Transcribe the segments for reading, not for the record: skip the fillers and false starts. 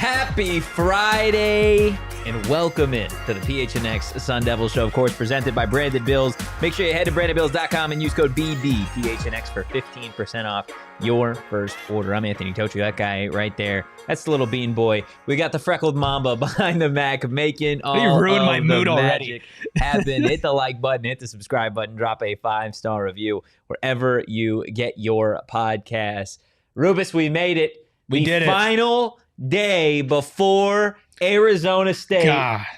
Happy Friday, and welcome in to the PHNX Sun Devils show, of course, presented by Branded Bills. Make sure you head to brandedbills.com and use code BBPHNX for 15% off your first order. I'm Anthony Totri, that guy right there. That's the little bean boy. We got the freckled mamba behind the Mac making all you ruined my of mood the already. magic happen. Hit the like button, hit the subscribe button, drop a 5-star review wherever you get your podcasts. Rubus, we made it. We did it. Final day before Arizona State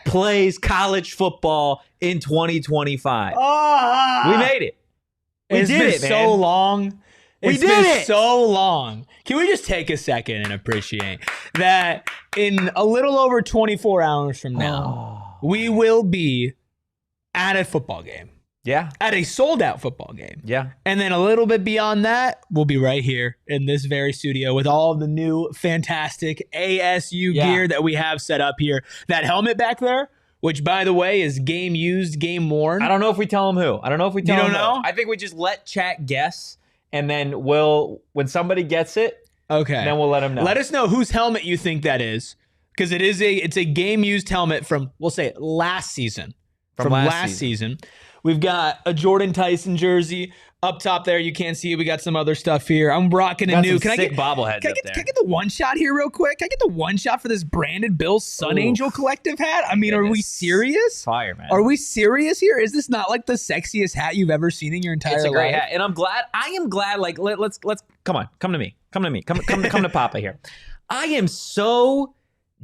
plays college football in 2025. We made it. It's been so long. It's been so long. Can we just take a second and appreciate that in a little over 24 hours from now, we will be at a football game. Yeah. At a sold-out football game. Yeah. And then a little bit beyond that, we'll be right here in this very studio with all of the new fantastic ASU gear that we have set up here. That helmet back there, which, by the way, is game used, game worn. I don't know if we tell them who. I don't know if we tell them. You don't know? I think we just let chat guess, and then when somebody gets it, then we'll let them know. Let us know whose helmet you think that is, because it's a game used helmet from, we'll say, last season. From last season. We've got a Jordyn Tyson jersey up top there. You can't see it. We got some other stuff here. I'm rocking a new. Can I get bobbleheads Can I get the one shot here real quick? Can I get the one shot for this Branded Bills Sun Angel Collective hat? I mean, are we serious? Fire, man. Are we serious here? Is this not like the sexiest hat you've ever seen in your entire life? It's a great hat, and I am glad. Like, let's come on, come to me, come to Papa here. I am so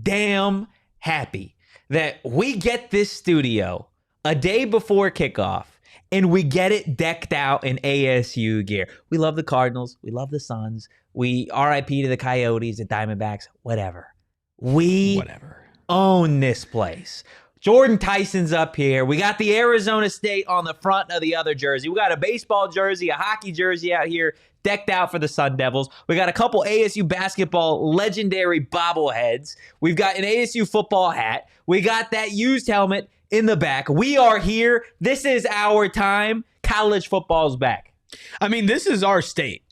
damn happy that we get this studio a day before kickoff, and we get it decked out in ASU gear. We love the Cardinals. We love the Suns. We RIP to the Coyotes, the Diamondbacks, whatever. We own this place. Jordyn Tyson's up here. We got the Arizona State on the front of the other jersey. We got a baseball jersey, a hockey jersey out here, decked out for the Sun Devils. We got a couple ASU basketball legendary bobbleheads. We've got an ASU football hat. We got that used helmet in the back. We are here. This is our time. College football's back. I mean, this is our state.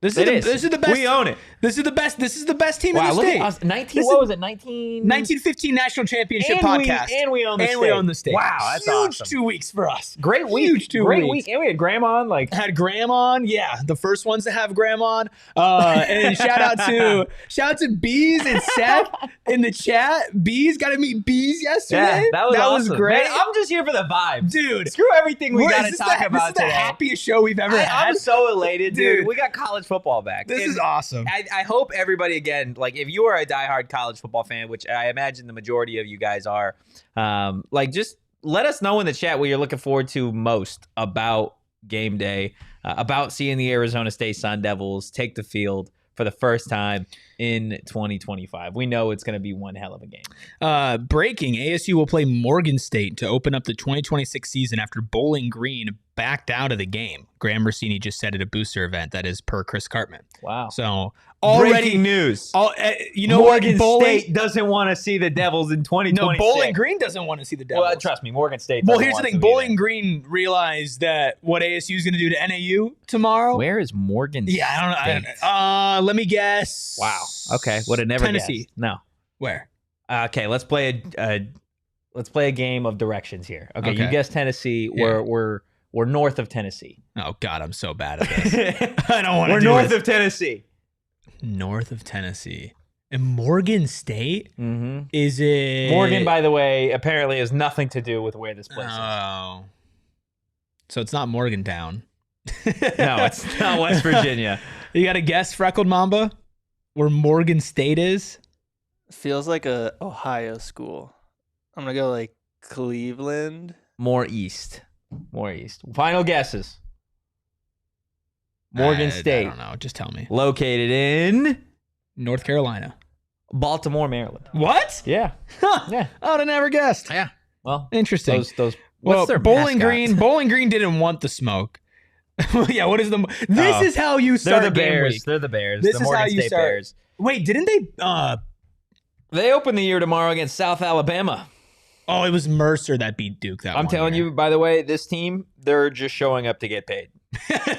This is the best. We own it. This is the best. This is the best team in the look state. at us. 1915 National Championship and podcast. We own the state. We own the state. Wow, that's huge awesome. 2 weeks for us. Great week. Huge 2 Great weeks. week. And we had Graham on. Had Graham on. Yeah, the first ones to have Graham on. And shout out to Bees and Seth in the chat. Bees got to meet Bees yesterday. Yeah, that was awesome. great. Man, I'm just here for the vibes, dude. Screw everything we got to talk about today. This is the happiest show we've ever had. I'm so elated, dude. We got college football back. This is awesome. I hope everybody, again, like if you are a diehard college football fan, which I imagine the majority of you guys are, just let us know in the chat what you're looking forward to most about game day, about seeing the Arizona State Sun Devils take the field for the first time in 2025. We know it's going to be one hell of a game. Breaking, ASU will play Morgan State to open up the 2026 season after Bowling Green backed out of the game. Graham Rossini just said at a booster event, that is per Chris Cartman. Wow. So breaking news. Morgan State doesn't want to see the Devils in 2026. No, Bowling Green doesn't want to see the Devils. Well, trust me, Morgan State. Well, here's the thing. Bowling Green realized that what ASU is going to do to NAU tomorrow. Where is Morgan State? Yeah, I don't know. Let me guess. Wow. Okay. Would have never Tennessee. guessed. No. Where? Okay. Let's play a game of directions here. Okay. You guessed Tennessee. Yeah. We're north of Tennessee. Oh God, I'm so bad at this. I don't want to. We're north of Tennessee. North of Tennessee. And Morgan State? Mm-hmm. Is it... Morgan, by the way, apparently has nothing to do with where this place is. Oh. So it's not Morgantown. No, it's not West Virginia. You got to guess, Freckled Mamba, where Morgan State is? Feels like a Ohio school. I'm going to go like Cleveland. More east. Final guesses. Morgan State. I don't know. Just tell me. Located in North Carolina. Baltimore, Maryland. What? Yeah. Huh. Yeah. I would have never guessed. Yeah. Well, interesting. Those. What's their Bowling mascot? Bowling Green didn't want the smoke. Yeah. What is the? This is how you start. They're the Bears. Week. They're the Bears. This the is Morgan how you State start. Bears. Wait, didn't they? They open the year tomorrow against South Alabama. Oh, it was Mercer that beat Duke. I'm telling you, by the way, this team, they're just showing up to get paid.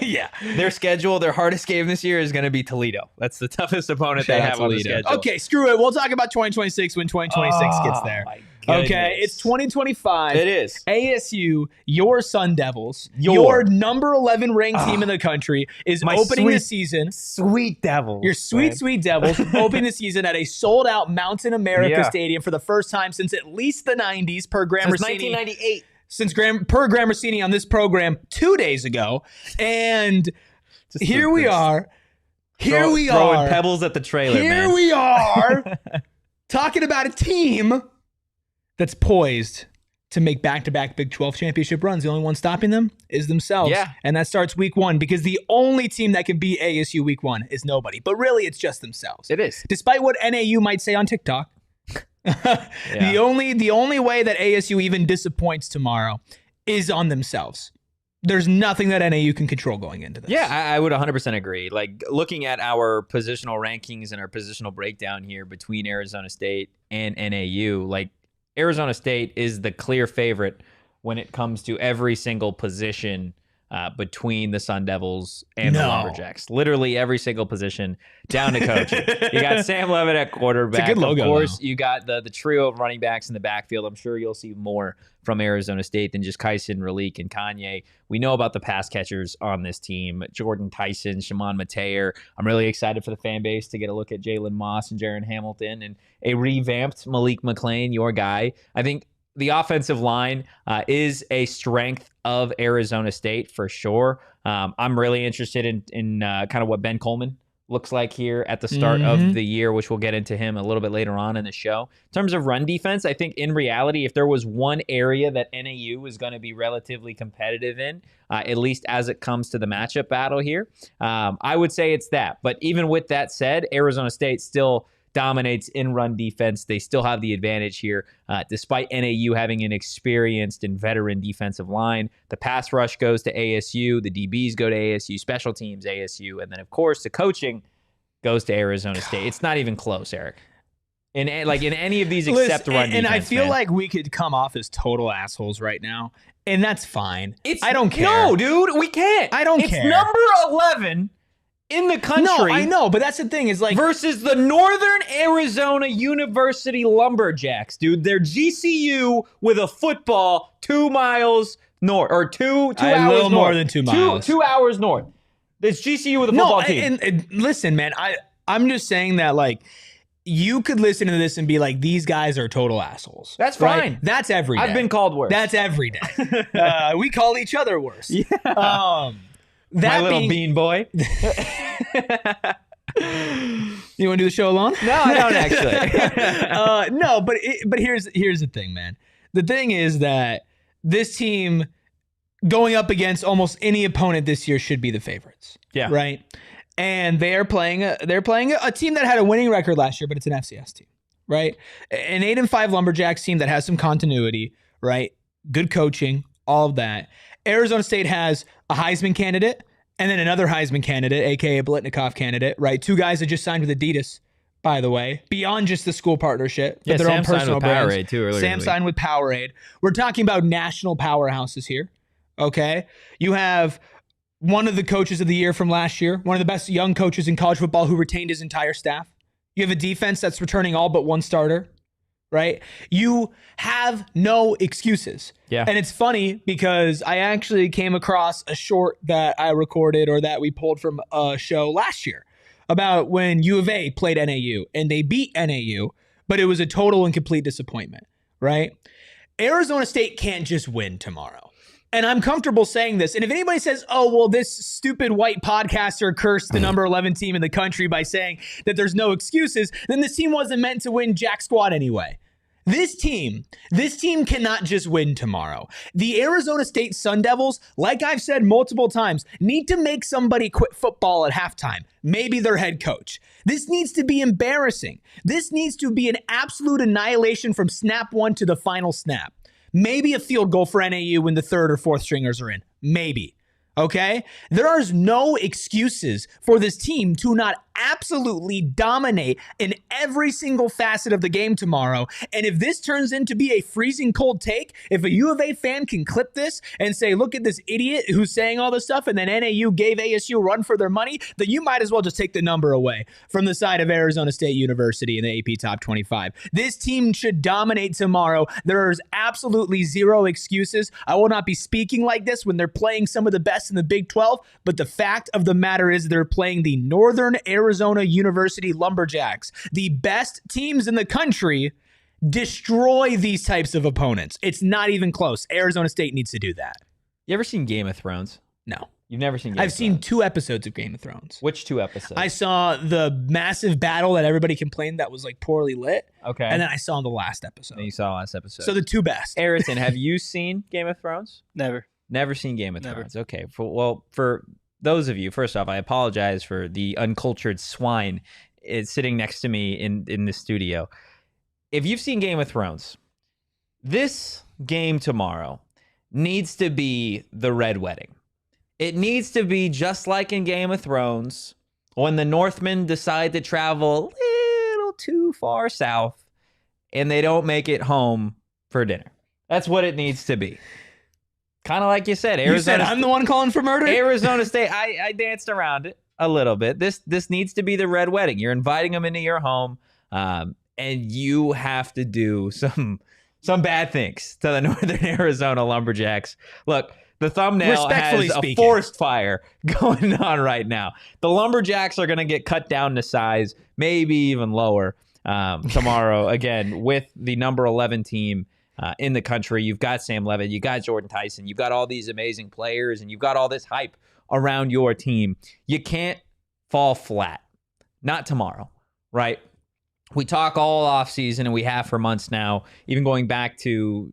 Yeah. Their schedule, their hardest game this year is going to be Toledo. That's the toughest opponent they have on the schedule. Okay, screw it. We'll talk about 2026 when 2026 gets there. Okay, it's 2025. It is. ASU, your Sun Devils, your number 11 ranked team in the country, is opening the season. Sweet Devils. Your sweet Devils opening the season at a sold-out Mountain America Stadium for the first time since at least the 90s per Graham Since Rossini. 1998. Per Graham Rossini on this program 2 days ago. And here we are. Throwing pebbles at the trailer, Here we are talking about a team that's poised to make back-to-back Big 12 championship runs. The only one stopping them is themselves. Yeah. And that starts week 1 because the only team that can beat ASU week 1 is nobody. But really, it's just themselves. It is. Despite what NAU might say on TikTok, the only way that ASU even disappoints tomorrow is on themselves. There's nothing that NAU can control going into this. Yeah, I would 100% agree. Like, looking at our positional rankings and our positional breakdown here between Arizona State and NAU, like, Arizona State is the clear favorite when it comes to every single position between the Sun Devils and the Lumberjacks. Literally every single position down to coaching. You got Sam Leavitt at quarterback. It's a good logo, of course, you got the trio of running backs in the backfield. I'm sure you'll see more from Arizona State than just Kyson, Raleek, and Kanye. We know about the pass catchers on this team. Jordyn Tyson, Shimon Mateer. I'm really excited for the fan base to get a look at Jalen Moss and Jaron Hamilton and a revamped Malik McLean, your guy. I think the offensive line is a strength of Arizona State for sure. I'm really interested in kind of what Ben Coleman looks like here at the start of the year, which we'll get into him a little bit later on in the show. In terms of run defense, I think in reality, if there was one area that NAU is going to be relatively competitive in, at least as it comes to the matchup battle here, I would say it's that. But even with that said, Arizona State still dominates in run defense. They still have the advantage here, despite NAU having an experienced and veteran defensive line. The pass rush goes to ASU. The DBs go to ASU. Special teams, ASU. And then, of course, the coaching goes to Arizona State. It's not even close, Erik. In any of these except run defense. And I feel like we could come off as total assholes right now, and that's fine. I don't care. No, dude, we can't. I don't care. It's number 11 in the country. No, I know, but that's the thing is like versus the Northern Arizona University Lumberjacks, dude. They're GCU with a football 2 miles north, or two hours a little north. more than 2 miles. 2 hours north. It's GCU with a football team. And listen, man, I'm just saying that like you could listen to this and be like, these guys are total assholes. That's right? fine. That's every day. I've been called worse. That's every day. We call each other worse. Yeah. My little bean boy. You want to do the show alone? No, I don't actually. No, but here's the thing, man. The thing is that this team going up against almost any opponent this year should be the favorites. Yeah. Right. And they're playing a team that had a winning record last year, but it's an FCS team, right? An 8-5 Lumberjacks team that has some continuity, right? Good coaching, all of that. Arizona State has a Heisman candidate and then another Heisman candidate, aka a Blitnikoff candidate, right? 2 guys that just signed with Adidas, by the way, beyond just the school partnership, but their own personal brands. Powerade too, Sam signed with Powerade. We're talking about national powerhouses here, okay? You have one of the coaches of the year from last year, one of the best young coaches in college football who retained his entire staff. You have a defense that's returning all but one starter, right? You have no excuses. Yeah. And it's funny because I actually came across a short that I recorded or that we pulled from a show last year about when U of A played NAU and they beat NAU, but it was a total and complete disappointment, right? Arizona State can't just win tomorrow. And I'm comfortable saying this. And if anybody says, oh, well, this stupid white podcaster cursed the number 11 team in the country by saying that there's no excuses, then this team wasn't meant to win jack squat anyway. This team cannot just win tomorrow. The Arizona State Sun Devils, like I've said multiple times, need to make somebody quit football at halftime. Maybe their head coach. This needs to be embarrassing. This needs to be an absolute annihilation from snap one to the final snap. Maybe a field goal for NAU when the third or fourth stringers are in. Maybe. Okay? There are no excuses for this team to not absolutely dominate in every single facet of the game tomorrow. And if this turns into be a freezing cold take, if a U of A fan can clip this and say, look at this idiot who's saying all this stuff, and then NAU gave ASU a run for their money, then you might as well just take the number away from the side of Arizona State University in the AP Top 25. This team should dominate tomorrow. There's absolutely zero excuses. I will not be speaking like this when they're playing some of the best in the Big 12, but the fact of the matter is they're playing the Northern Arizona University Lumberjacks, the best teams in the country. Destroy these types of opponents. It's not even close. Arizona State needs to do that. You ever seen Game of Thrones? No. You've never seen Game of Thrones? I've seen 2 episodes of Game of Thrones. Which 2 episodes? I saw the massive battle that everybody complained that was like poorly lit. Okay. And then I saw the last episode. And you saw the last episode. So the 2 best. Aryton, have you seen Game of Thrones? Never. Never seen Game of Never. Thrones. Okay. For those of you, first off, I apologize for the uncultured swine sitting next to me in the studio. If you've seen Game of Thrones, this game tomorrow needs to be the Red Wedding. It needs to be just like in Game of Thrones when the Northmen decide to travel a little too far south and they don't make it home for dinner. That's what it needs to be. Kind of like you said, Arizona. You said I'm the one calling for murder? Arizona State, I danced around it a little bit. This needs to be the Red Wedding. You're inviting them into your home, and you have to do some bad things to the Northern Arizona Lumberjacks. Look, the thumbnail has a forest fire going on right now. The Lumberjacks are going to get cut down to size, maybe even lower tomorrow, again, with the number 11 team in the country. You've got Sam Leavitt, you got Jordyn Tyson, you've got all these amazing players, and you've got all this hype around your team. You can't fall flat. Not tomorrow, right? We talk all offseason, and we have for months now, even going back to,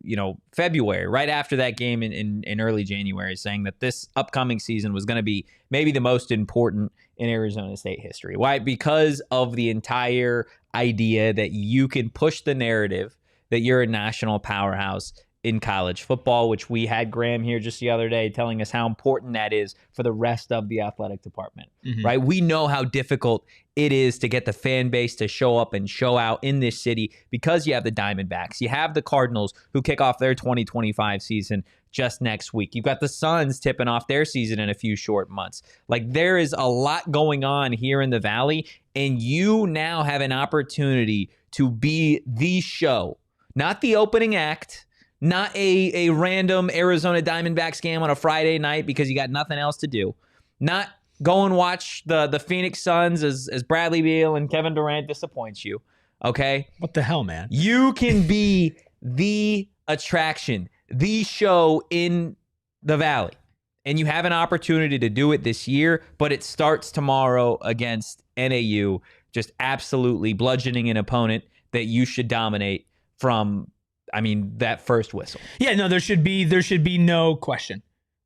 February, right after that game in early January, saying that this upcoming season was going to be maybe the most important in Arizona State history. Why? Because of the entire idea that you can push the narrative that you're a national powerhouse in college football, which we had Graham here just the other day telling us how important that is for the rest of the athletic department, right? We know how difficult it is to get the fan base to show up and show out in this city because you have the Diamondbacks. You have the Cardinals who kick off their 2025 season just next week. You've got the Suns tipping off their season in a few short months. Like, there is a lot going on here in the Valley, and you now have an opportunity to be the show, not the opening act, not a random Arizona Diamondbacks game on a Friday night because you got nothing else to do. Not go and watch the Phoenix Suns as Bradley Beal and Kevin Durant disappoints you. Okay? What the hell, man? You can be the attraction, the show in the Valley. And you have an opportunity to do it this year, but it starts tomorrow against NAU, just absolutely bludgeoning an opponent that you should dominate from that first whistle. Yeah, no, there should be no question,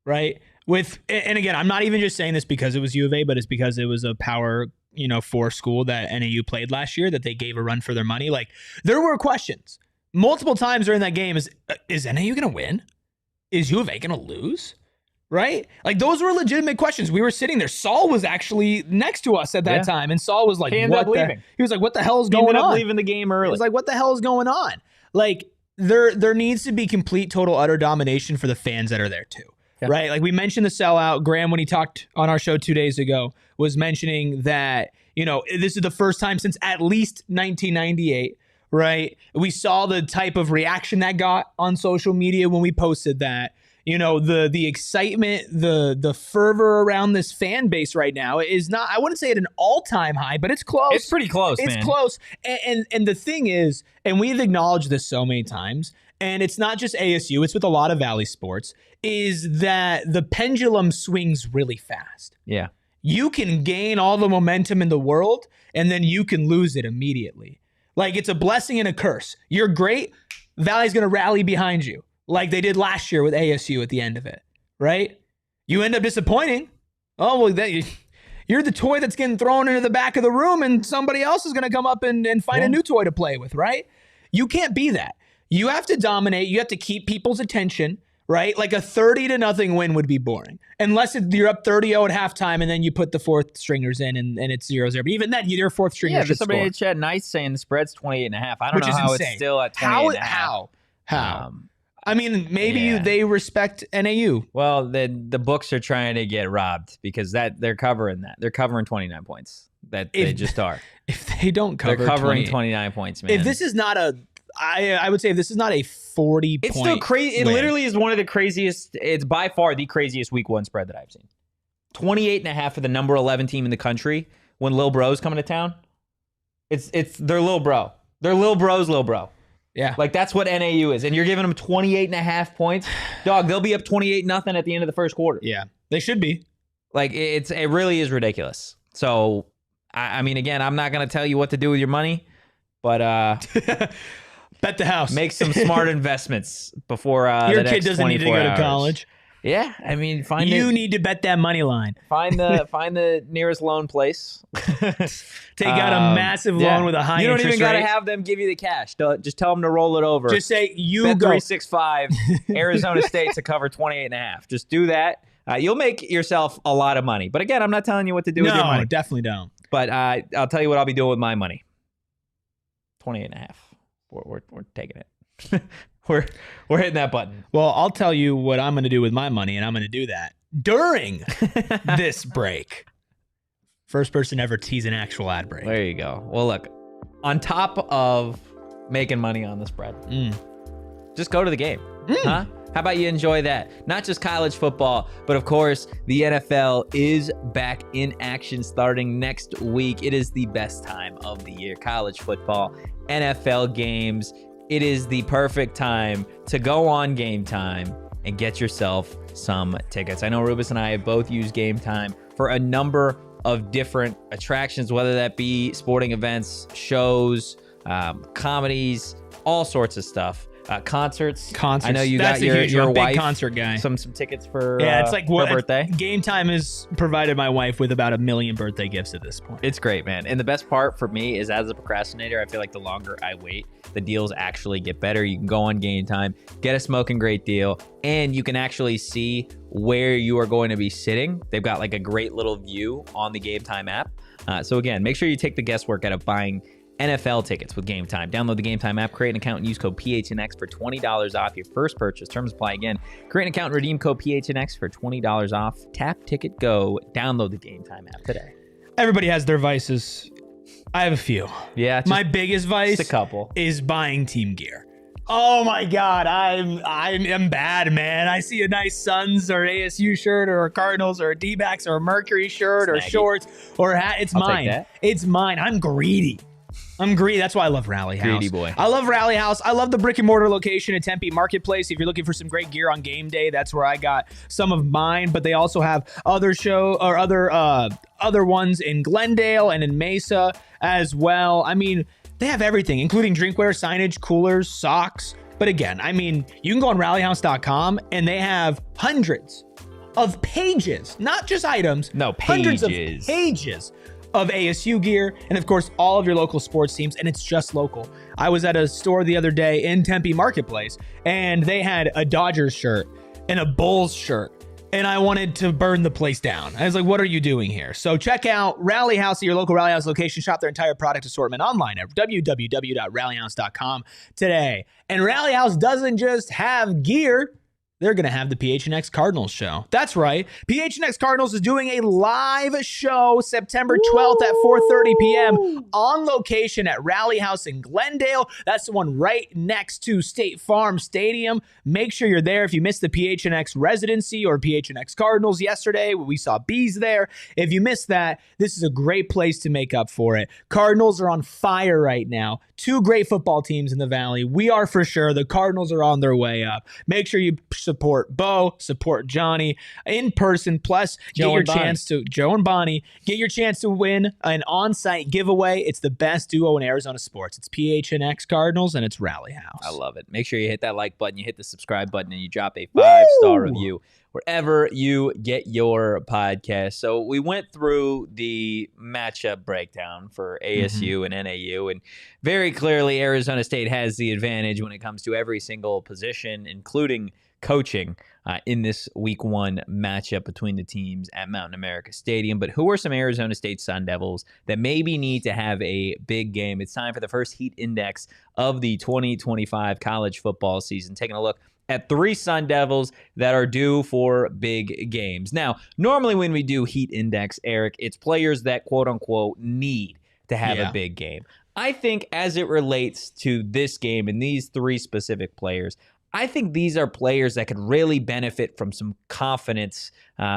right? And again, I'm not even just saying this because it was U of A, but it's because it was a Power 4 school that NAU played last year that they gave a run for their money. Like, there were questions multiple times during that game: is NAU going to win? Is U of A going to lose? Right? Like, those were legitimate questions. We were sitting there. Saul was actually next to us at that time, and Saul was like, he ended up leaving. He was like, what the hell is going on? He ended up leaving the game early. He was like, what the hell is going on? Like, there needs to be complete, total, utter domination for the fans that are there too, right? Like, we mentioned the sellout. Graham, when he talked on our show 2 days ago, was mentioning that, this is the first time since at least 1998, right? We saw the type of reaction that got on social media when we posted that. The excitement, the fervor around this fan base right now is not, I wouldn't say at an all-time high, but it's close. It's pretty close, man. It's close. And the thing is, and we've acknowledged this so many times, and it's not just ASU, it's with a lot of Valley sports, is that the pendulum swings really fast. Yeah. You can gain all the momentum in the world, and then you can lose it immediately. Like, it's a blessing and a curse. You're great, Valley's going to rally behind you, like they did last year with ASU at the end of it, right? You end up disappointing. Oh, well, you're the toy that's getting thrown into the back of the room, and somebody else is going to come up and find a new toy to play with, right? You can't be that. You have to dominate. You have to keep people's attention, right? Like a 30-0 win would be boring. Unless you're up 30-0 at halftime and then you put the fourth stringers in and it's 0-0. But even then, your fourth stringer should somebody score. in chat nice saying the spread's 28.5. I don't know how insane. it's still at 28.5. How? I mean, maybe they respect NAU. Well, the books are trying to get robbed because they're covering that. They're covering 29 points. They just are. If they don't cover, they're covering 29 points, man. If this is not I would say if this is not a 40 it's point still crazy. It win. literally is one of the craziest. It's by far the craziest week 1 spread that I've seen. 28.5 for the number 11 team in the country when Lil Bro's coming to town. It's their Lil Bro. They're Lil Bro's Lil Bro. Yeah. Like, that's what NAU is. And you're giving them 28.5 points. Dog, they'll be up 28-0 at the end of the first quarter. Yeah, they should be. Like, it really is ridiculous. So, I mean, again, I'm not going to tell you what to do with your money, but bet the house. Make some smart investments before your kid doesn't need to go to college. Yeah, I mean, need to bet that money line. Find the nearest loan place. Take out a massive loan with a high interest rate. You don't even got to have them give you the cash. Just tell them to roll it over. Just say you bet go 365 Arizona State to cover 28.5. Just do that. You'll make yourself a lot of money. But again, I'm not telling you what to do with your money. No, definitely don't. But I'll tell you what I'll be doing with my money. 28.5. We're taking it. We're hitting that button. Well, I'll tell you what I'm going to do with my money, and I'm going to do that during this break. First person ever tease an actual ad break. There you go. Well, look, on top of making money on the spread, just go to the game. Huh? How about you enjoy that? Not just college football, but of course, the NFL is back in action starting next week. It is the best time of the year. College football, NFL games. It is the perfect time to go on Game Time and get yourself some tickets. I know Rubus and I have both used Game Time for a number of different attractions, whether that be sporting events, shows, comedies, all sorts of stuff. Concerts. I know you got your wife, big concert guy. Some tickets for it's like her birthday. Game Time has provided my wife with about 1 million birthday gifts at this point. It's great, man. And the best part for me is, as a procrastinator, I feel like the longer I wait, the deals actually get better. You can go on Game Time, get a smoking great deal, and you can actually see where you are going to be sitting. They've got like a great little view on the Game Time app. So again, make sure you take the guesswork out of buying NFL tickets with Game Time. Download the Game Time app, create an account, and use code PHNX for $20 off your first purchase. Terms apply again. Create an account and redeem code PHNX for $20 off. Tap, ticket, go. Download the Game Time app today. Everybody has their vices. I have a few. Yeah. My biggest vice just a couple. Is buying team gear. Oh my God, I'm bad, man. I see a nice Suns or ASU shirt or a Cardinals or a D-backs or a Mercury shirt or shorts or a hat. It's mine. It's mine. I'm greedy. That's why I love Rally House. Greedy boy. I love Rally House. I love the brick and mortar location at Tempe Marketplace. If you're looking for some great gear on game day, that's where I got some of mine. But they also have other ones in Glendale and in Mesa as well. I mean, they have everything, including drinkware, signage, coolers, socks. But again, I mean, you can go on rallyhouse.com and they have hundreds of pages, not just items. No, pages. Hundreds of pages of ASU gear, and of course, all of your local sports teams, and it's just local. I was at a store the other day in Tempe Marketplace, and they had a Dodgers shirt and a Bulls shirt, and I wanted to burn the place down. I was like, what are you doing here? So check out Rally House at your local Rally House location. Shop their entire product assortment online at www.rallyhouse.com today. And Rally House doesn't just have gear. They're going to have the PHNX Cardinals show. That's right. PHNX Cardinals is doing a live show September 12th at 4:30 p.m. on location at Rally House in Glendale. That's the one right next to State Farm Stadium. Make sure you're there. If you missed the PHNX residency or PHNX Cardinals yesterday, we saw bees there. If you missed that, this is a great place to make up for it. Cardinals are on fire right now. 2 great football teams in the Valley. We are for sure. The Cardinals are on their way up. Make sure you support Bo, support Johnny in person. Plus, get your chance to Joe and Bonnie. Get your chance to win an on-site giveaway. It's the best duo in Arizona sports. It's PHNX Cardinals and it's Rally House. I love it. Make sure you hit that like button, you hit the subscribe button, and you drop a 5-star review wherever you get your podcast. So we went through the matchup breakdown for ASU and NAU, and very clearly Arizona State has the advantage when it comes to every single position, including coaching in this week 1 matchup between the teams at Mountain America Stadium. But who are some Arizona State Sun Devils that maybe need to have a big game? It's time for the first heat index of the 2025 college football season. Taking a look at 3 Sun Devils that are due for big games. Now, normally when we do heat index, Erik, it's players that quote unquote need to have a big game. I think as it relates to this game and these 3 specific players, I think these are players that could really benefit from some confidence.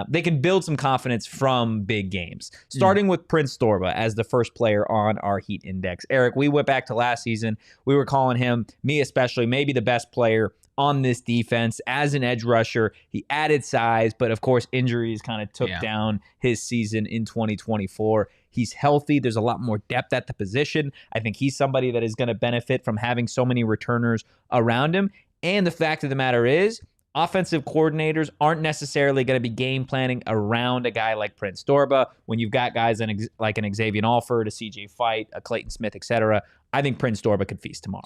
They can build some confidence from big games, starting with Prince Dorbah as the first player on our heat index. Erik, we went back to last season. We were calling him, me especially, maybe the best player on this defense as an edge rusher. He added size, but of course injuries kind of took down his season in 2024. He's healthy. There's a lot more depth at the position. I think he's somebody that is going to benefit from having so many returners around him. And the fact of the matter is, offensive coordinators aren't necessarily going to be game planning around a guy like Prince Dorbah. When you've got guys like an Xavier Alford, a CJ Fight, a Clayton Smith, etc., I think Prince Dorbah could feast tomorrow.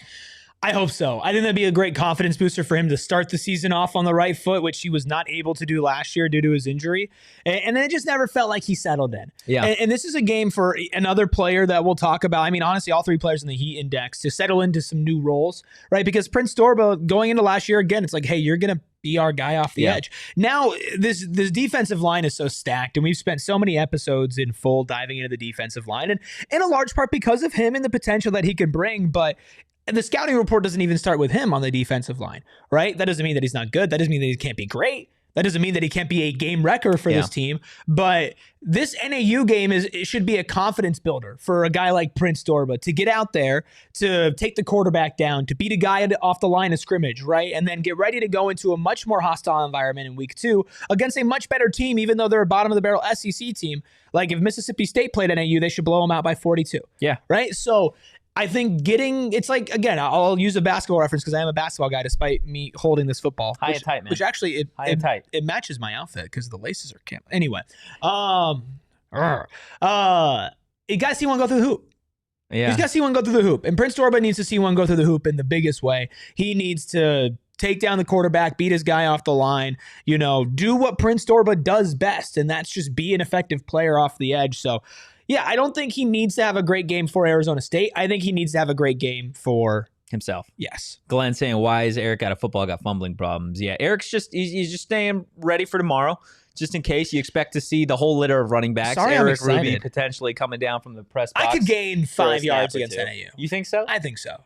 I hope so. I think that'd be a great confidence booster for him to start the season off on the right foot, which he was not able to do last year due to his injury. And then it just never felt like he settled in. Yeah. And this is a game for another player that we'll talk about. I mean, honestly, all 3 players in the Heat Index to settle into some new roles, right? Because Prince Dorbah, going into last year, again, it's like, hey, you're going to be our guy off the edge. Now, this defensive line is so stacked, and we've spent so many episodes in full diving into the defensive line, and in a large part because of him and the potential that he can bring, but the scouting report doesn't even start with him on the defensive line, right? That doesn't mean that he's not good. That doesn't mean that he can't be great. That doesn't mean that he can't be a game wrecker for this team. But this NAU game it should be a confidence builder for a guy like Prince Dorbah to get out there, to take the quarterback down, to beat a guy off the line of scrimmage, right? And then get ready to go into a much more hostile environment in week 2 against a much better team, even though they're a bottom of the barrel SEC team. Like if Mississippi State played at NAU, they should blow them out by 42. Yeah. Right? So I think it's like, again, I'll use a basketball reference because I am a basketball guy despite me holding this football. High and tight, man. Which actually, it matches my outfit because the laces are camp. Anyway. You got to see one go through the hoop. Yeah. He's got to see one go through the hoop. And Prince Dorbah needs to see one go through the hoop in the biggest way. He needs to take down the quarterback, beat his guy off the line, do what Prince Dorbah does best, and that's just be an effective player off the edge. So, yeah, I don't think he needs to have a great game for Arizona State. I think he needs to have a great game for himself. Yes. Glenn saying, why is Erik out of football? Got fumbling problems. Yeah, Erik's he's just staying ready for tomorrow, just in case. You expect to see the whole litter of running backs. Sorry, Erik Ruby potentially coming down from the press box. I could gain 5 yards against NAU. You think so? I think so.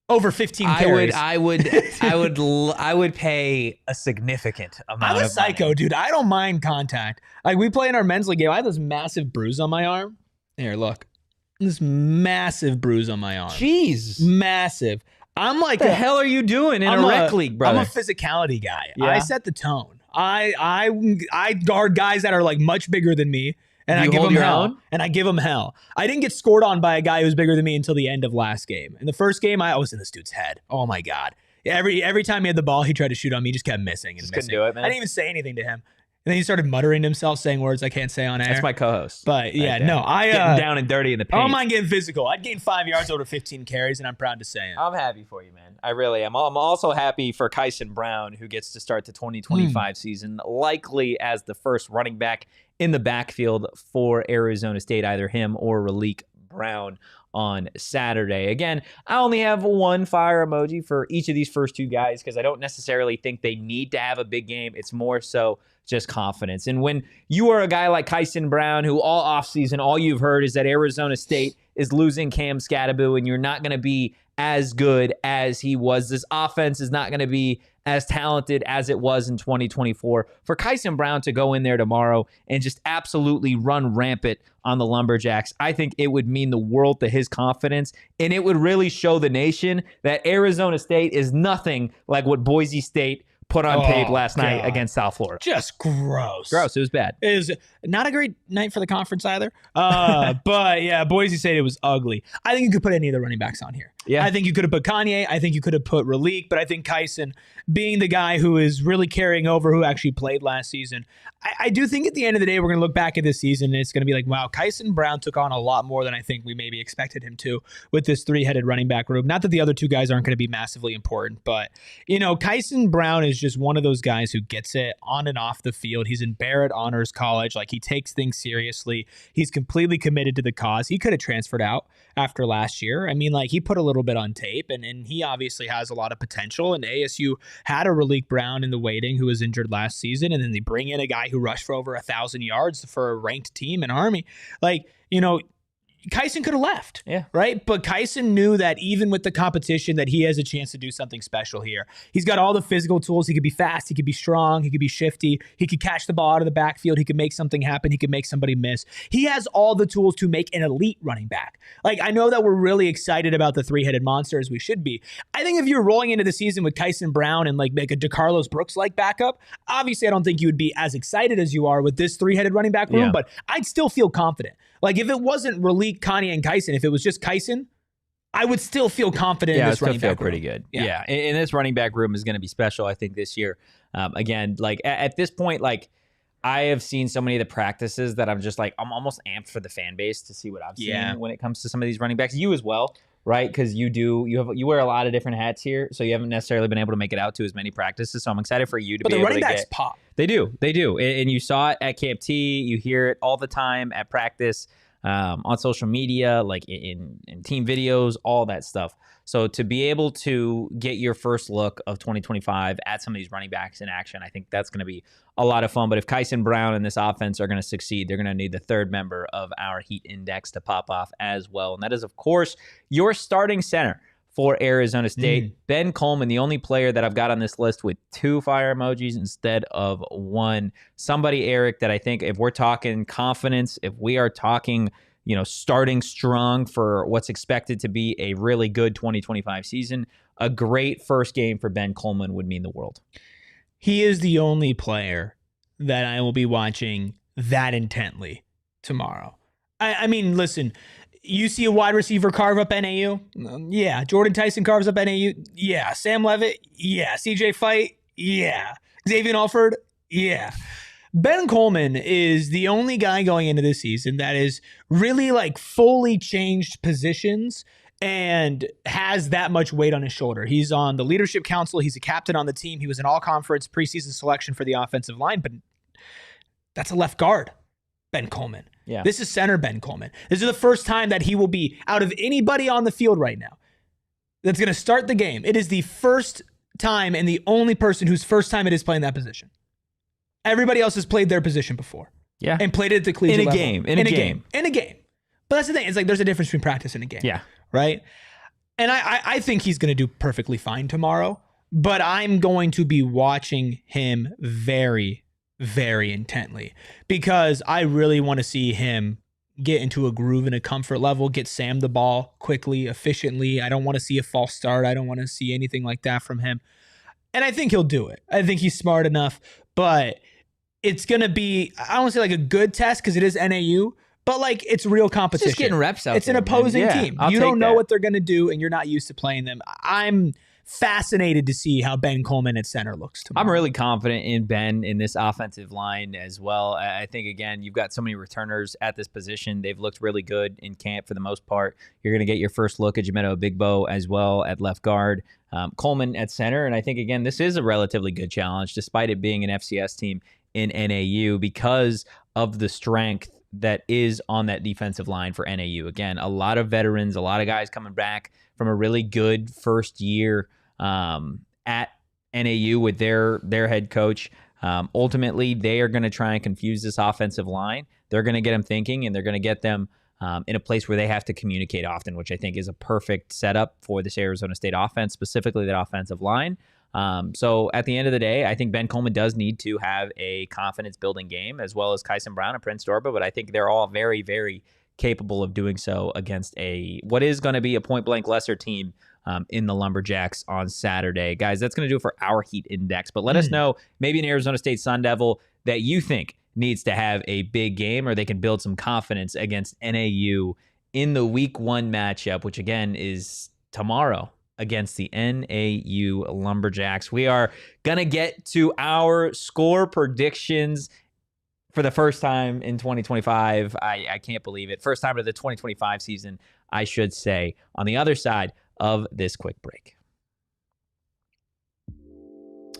Over 15 carries. I would pay a significant amount. I'm a psycho, money. Dude. I don't mind contact. Like we play in our men's league game. I have this massive bruise on my arm. Here, look. This massive bruise on my arm. Jeez. Massive. I'm like, what the hell are you doing in a rec league, brother? I'm a physicality guy. Yeah? I set the tone. I guard guys that are like much bigger than me. And I give him hell. And I give him hell. I didn't get scored on by a guy who was bigger than me until the end of last game. In the first game, I was in this dude's head. Oh my God. Every time he had the ball, he tried to shoot on me. He just kept missing and missing. Couldn't do it, man. I didn't even say anything to him. And then he started muttering to himself, saying words I can't say on air. That's my co-host. But yeah, right no, getting down and dirty in the paint. I don't mind getting physical. I'd gain 5 yards over 15 carries, and I'm proud to say it. I'm happy for you, man. I really am. I'm also happy for Kyson Brown, who gets to start the 2025 season, likely as the first running back in the backfield for Arizona State, either him or Raleek Brown on Saturday. Again, I only have one fire emoji for each of these first 2 guys because I don't necessarily think they need to have a big game. It's more so just confidence. And when you are a guy like Kyson Brown, who all offseason, all you've heard is that Arizona State is losing Cam Scatterbo and you're not going to be as good as he was, this offense is not going to be as talented as it was in 2024. For Kyson Brown to go in there tomorrow and just absolutely run rampant on the Lumberjacks, I think it would mean the world to his confidence, and it would really show the nation that Arizona State is nothing like what Boise State put on tape last night against South Florida. Just gross. Gross. It was bad. It was not a great night for the conference either. But yeah, Boise State, it was ugly. I think you could put any of the running backs on here. Yeah. I think you could have put Kanye. I think you could have put Raleek. But I think Kyson, being the guy who is really carrying over, who actually played last season, I do think at the end of the day, we're going to look back at this season and it's going to be like, wow, Kyson Brown took on a lot more than I think we maybe expected him to with this 3-headed running back room. Not that the other 2 guys aren't going to be massively important, but, Kyson Brown is is just one of those guys who gets it on and off the field. He's in Barrett Honors College. Like, he takes things seriously. He's completely committed to the cause. He could have transferred out after last year. I mean, like, he put a little bit on tape, and he obviously has a lot of potential. And ASU had a Raleek Brown in the waiting who was injured last season, and then they bring in a guy who rushed for over 1,000 yards for a ranked team in Army. Like, you know, Kyson could have left, right? But Kyson knew that even with the competition that he has a chance to do something special here. He's got all the physical tools. He could be fast. He could be strong. He could be shifty. He could catch the ball out of the backfield. He could make something happen. He could make somebody miss. He has all the tools to make an elite running back. Like, I know that we're really excited about the three-headed monster, as we should be. I think if you're rolling into the season with Kyson Brown and like a DeCarlos Brooks-like backup, obviously I don't think you would be as excited as you are with this three-headed running back room, but I'd still feel confident. Like, if it wasn't Raleek, Kanye, and Kyson, if it was just Kyson, I would still feel confident in this running back room. feel pretty good. Yeah. And this running back room is going to be special, I think, this year. Again, like, at this point, like, I have seen so many of the practices that I'm just like, I'm almost amped for the fan base to see what I've seen when it comes to some of these running backs. You as well, right? Because you wear a lot of different hats here, so you haven't necessarily been able to make it out to as many practices. So I'm excited for you to be able to get. But the running backs pop. They do. And you saw it at Camp T. You hear it all the time at practice, on social media, like in team videos, all that stuff. So to be able to get your first look of 2025 at some of these running backs in action, I think that's going to be a lot of fun. But if Kyson Brown and this offense are going to succeed, they're going to need the third member of our Heat Index to pop off as well. And that is, of course, your starting center for Arizona State. Ben Coleman, the only player that I've got on this list with 2 fire emojis instead of 1. Somebody, Erik, that I think if we're talking confidence, if we are talking, you know, starting strong for what's expected to be a really good 2025 season, a great first game for Ben Coleman would mean the world. He is the only player that I will be watching that intently tomorrow. I mean, listen, you see a wide receiver carve up NAU? Yeah. Jordyn Tyson carves up NAU? Yeah. Sam Leavitt? Yeah. CJ Fight? Yeah. Xavier Alford? Yeah. Ben Coleman is the only guy going into this season that is really like fully changed positions and has that much weight on his shoulder. He's on the leadership council. He's a captain on the team. He was an all-conference preseason selection for the offensive line, but that's a left guard, Ben Coleman. Yeah. This is center Ben Coleman. This is the first time that he will be, out of anybody on the field right now, that's going to start the game. It is the first time and the only person whose first time it is playing that position. Everybody else has played their position before. Yeah. And played it at the collegiate level. In a game. But that's the thing. It's like there's a difference between practice and a game. Yeah. Right? And I think he's going to do perfectly fine tomorrow, but I'm going to be watching him very, very intently because I really want to see him get into a groove and a comfort level, get Sam the ball quickly, efficiently. I don't want to see a false start. I don't want to see anything like that from him. And I think he'll do it. I think he's smart enough, but it's going to be, I don't want to say like a good test because it is NAU, but like it's real competition. It's just getting reps out. It's an opposing team. You don't know what they're going to do and you're not used to playing them. I'm fascinated to see how Ben Coleman at center looks tomorrow. I'm really confident in Ben in this offensive line as well. I think, again, you've got so many returners at this position. They've looked really good in camp for the most part. You're going to get your first look at Jamento Bigbo as well at left guard. Coleman at center. And I think, again, this is a relatively good challenge despite it being an FCS team in NAU because of the strength that is on that defensive line for NAU. Again, a lot of veterans, a lot of guys coming back from a really good first year at NAU with their head coach. Ultimately, they are going to try and confuse this offensive line. They're going to get them thinking, and they're going to get them in a place where they have to communicate often, which I think is a perfect setup for this Arizona State offense, specifically that offensive line. So at the end of the day, I think Ben Coleman does need to have a confidence-building game, as well as Kyson Brown and Prince Dorbah, but I think they're all very, very capable of doing so against what is going to be a point-blank lesser team in the Lumberjacks on Saturday. Guys, that's going to do it for our Heat Index, but let us know maybe an Arizona State Sun Devil that you think needs to have a big game or they can build some confidence against NAU in the Week 1 matchup, which again is tomorrow against the NAU Lumberjacks. We are going to get to our score predictions for the first time in 2025. I can't believe it. First time of the 2025 season, I should say, on the other side of this quick break.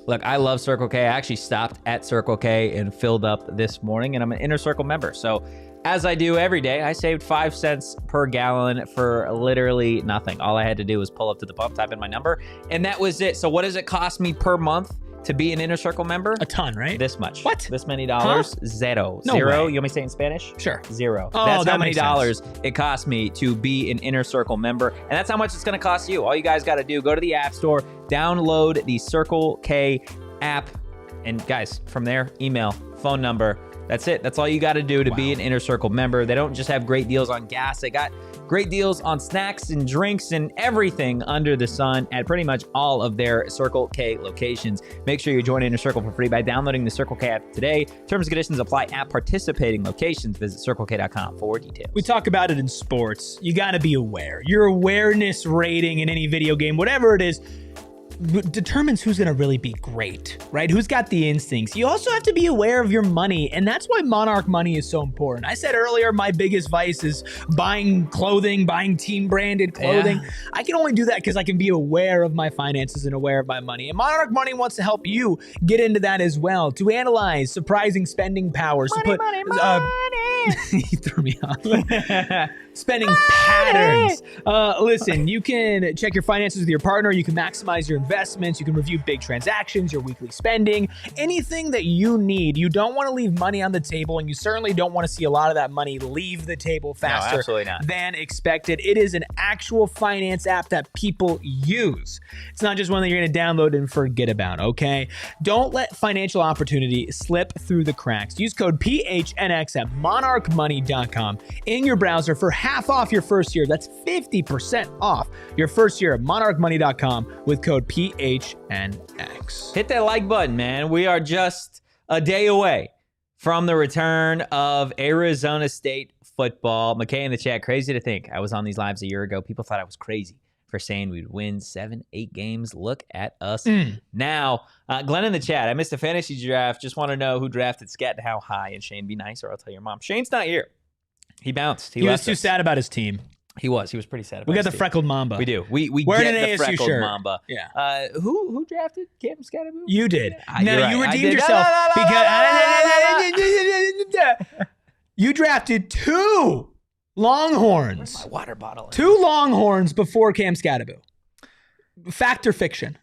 Look, I love Circle K. I actually stopped at Circle K and filled up this morning, and I'm an Inner Circle member. So as I do every day, I saved 5 cents per gallon for literally nothing. All I had to do was pull up to the pump, type in my number, and that was it. So what does it cost me per month to be an Inner Circle member? A ton, right? This much. What? This many dollars? Huh? Zero. No Zero. way. You want me to say it in Spanish? Sure. Zero. Oh, that's that how many makes sense. dollars it cost me to be an Inner Circle member. And that's how much it's going to cost you. All you guys got to do, go to the App Store, download the Circle K app. And guys, from there, email, phone number. That's it. That's all you got to do to be an Inner Circle member. They don't just have great deals on gas. They got great deals on snacks and drinks and everything under the sun at pretty much all of their Circle K locations. Make sure you join Inner Circle for free by downloading the Circle K app today. Terms and conditions apply at participating locations. Visit circlek.com for details. We talk about it in sports. You got to be aware. Your awareness rating in any video game, whatever it is, determines who's going to really be great, right? Who's got the instincts. You also have to be aware of your money, and that's why Monarch money is so important. I said earlier, my biggest vice is buying clothing, buying team branded clothing. Yeah. I can only do that because I can be aware of my finances and aware of my money. And Monarch money wants to help you get into that as well, to analyze surprising spending powers. Money. He threw me off. Spending patterns. Listen, you can check your finances with your partner. You can maximize your investments. You can review big transactions, your weekly spending, anything that you need. You don't want to leave money on the table, and you certainly don't want to see a lot of that money leave the table faster than expected. It is an actual finance app that people use. It's not just one that you're going to download and forget about, okay? Don't let financial opportunity slip through the cracks. Use code PHNX at monarchmoney.com in your browser for half off your first year. That's 50% off your first year at monarchmoney.com with code PHNX. Hit that like button, man. We are just a day away from the return of Arizona State football. McKay in the chat, crazy to think I was on these lives a year ago. People thought I was crazy for saying we'd win 7-8 games. Look at us now. Glenn in the chat, I missed a fantasy draft. Just want to know who drafted Scat and how high. And Shane, be nice or I'll tell your mom. Shane's not here. He bounced. He was too sad about his team. He was pretty sad about We got his the team. freckled Mamba. We do. We Wearing get an the ASU freckled shirt. Mamba. Yeah. Who drafted Cam Scatterboot? You did. No, you're you right. redeemed yourself because you drafted 2 Longhorns. My water bottle. 2 Longhorns before Cam Scatterboot. Fact or fiction?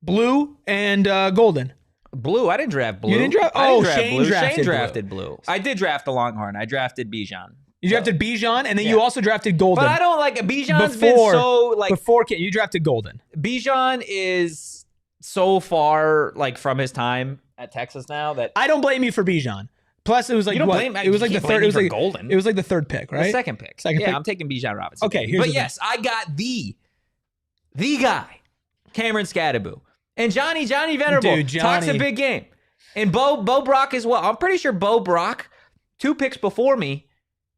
Blue and golden. Blue. I didn't draft Blue. You didn't draft? I didn't draft Shane Blue. drafted Shane drafted Blue. I did draft the Longhorn. I drafted Bijan. You drafted Bijan, and then you also drafted golden. But I don't like Bijan's been so like before you drafted golden. Bijan is so far like from his time at Texas now that I don't blame you for Bijan. Plus, it was like you don't what? blame, It was like the third. It was like golden. It was like the third pick, right? The second pick. I'm taking Bijan Robinson. Okay, but yes, I got the guy, Cameron Scatterboot, and Johnny Venerable talks a big game, and Bo Brock as well. I'm pretty sure Bo Brock, 2 picks before me,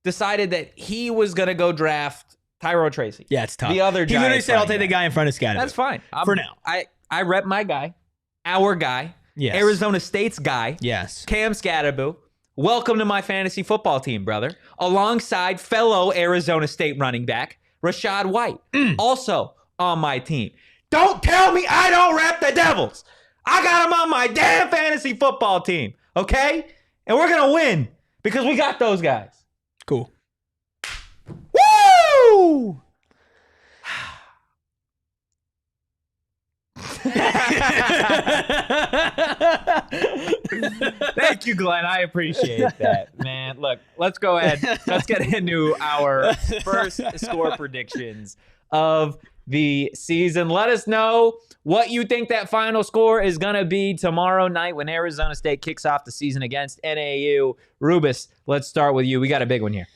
decided that he was going to go draft Tyrone Tracy. Yeah, it's tough. The other he literally said, I'll take the guy in front of Scatterboot. That's fine. For now. I rep my guy, our guy, yes. Arizona State's guy, yes. Cam Scatterboot. Welcome to my fantasy football team, brother. Alongside fellow Arizona State running back, Rashad White, also on my team. Don't tell me I don't rep the Devils. I got him on my damn fantasy football team, okay? And we're going to win because we got those guys. Cool. Woo! Thank you, Glenn. I appreciate that, man. Look, let's go ahead. Let's get into our first score predictions of the season. Let us know what you think that final score is going to be tomorrow night when Arizona State kicks off the season against NAU. Rubus, let's start with you. We got a big one here.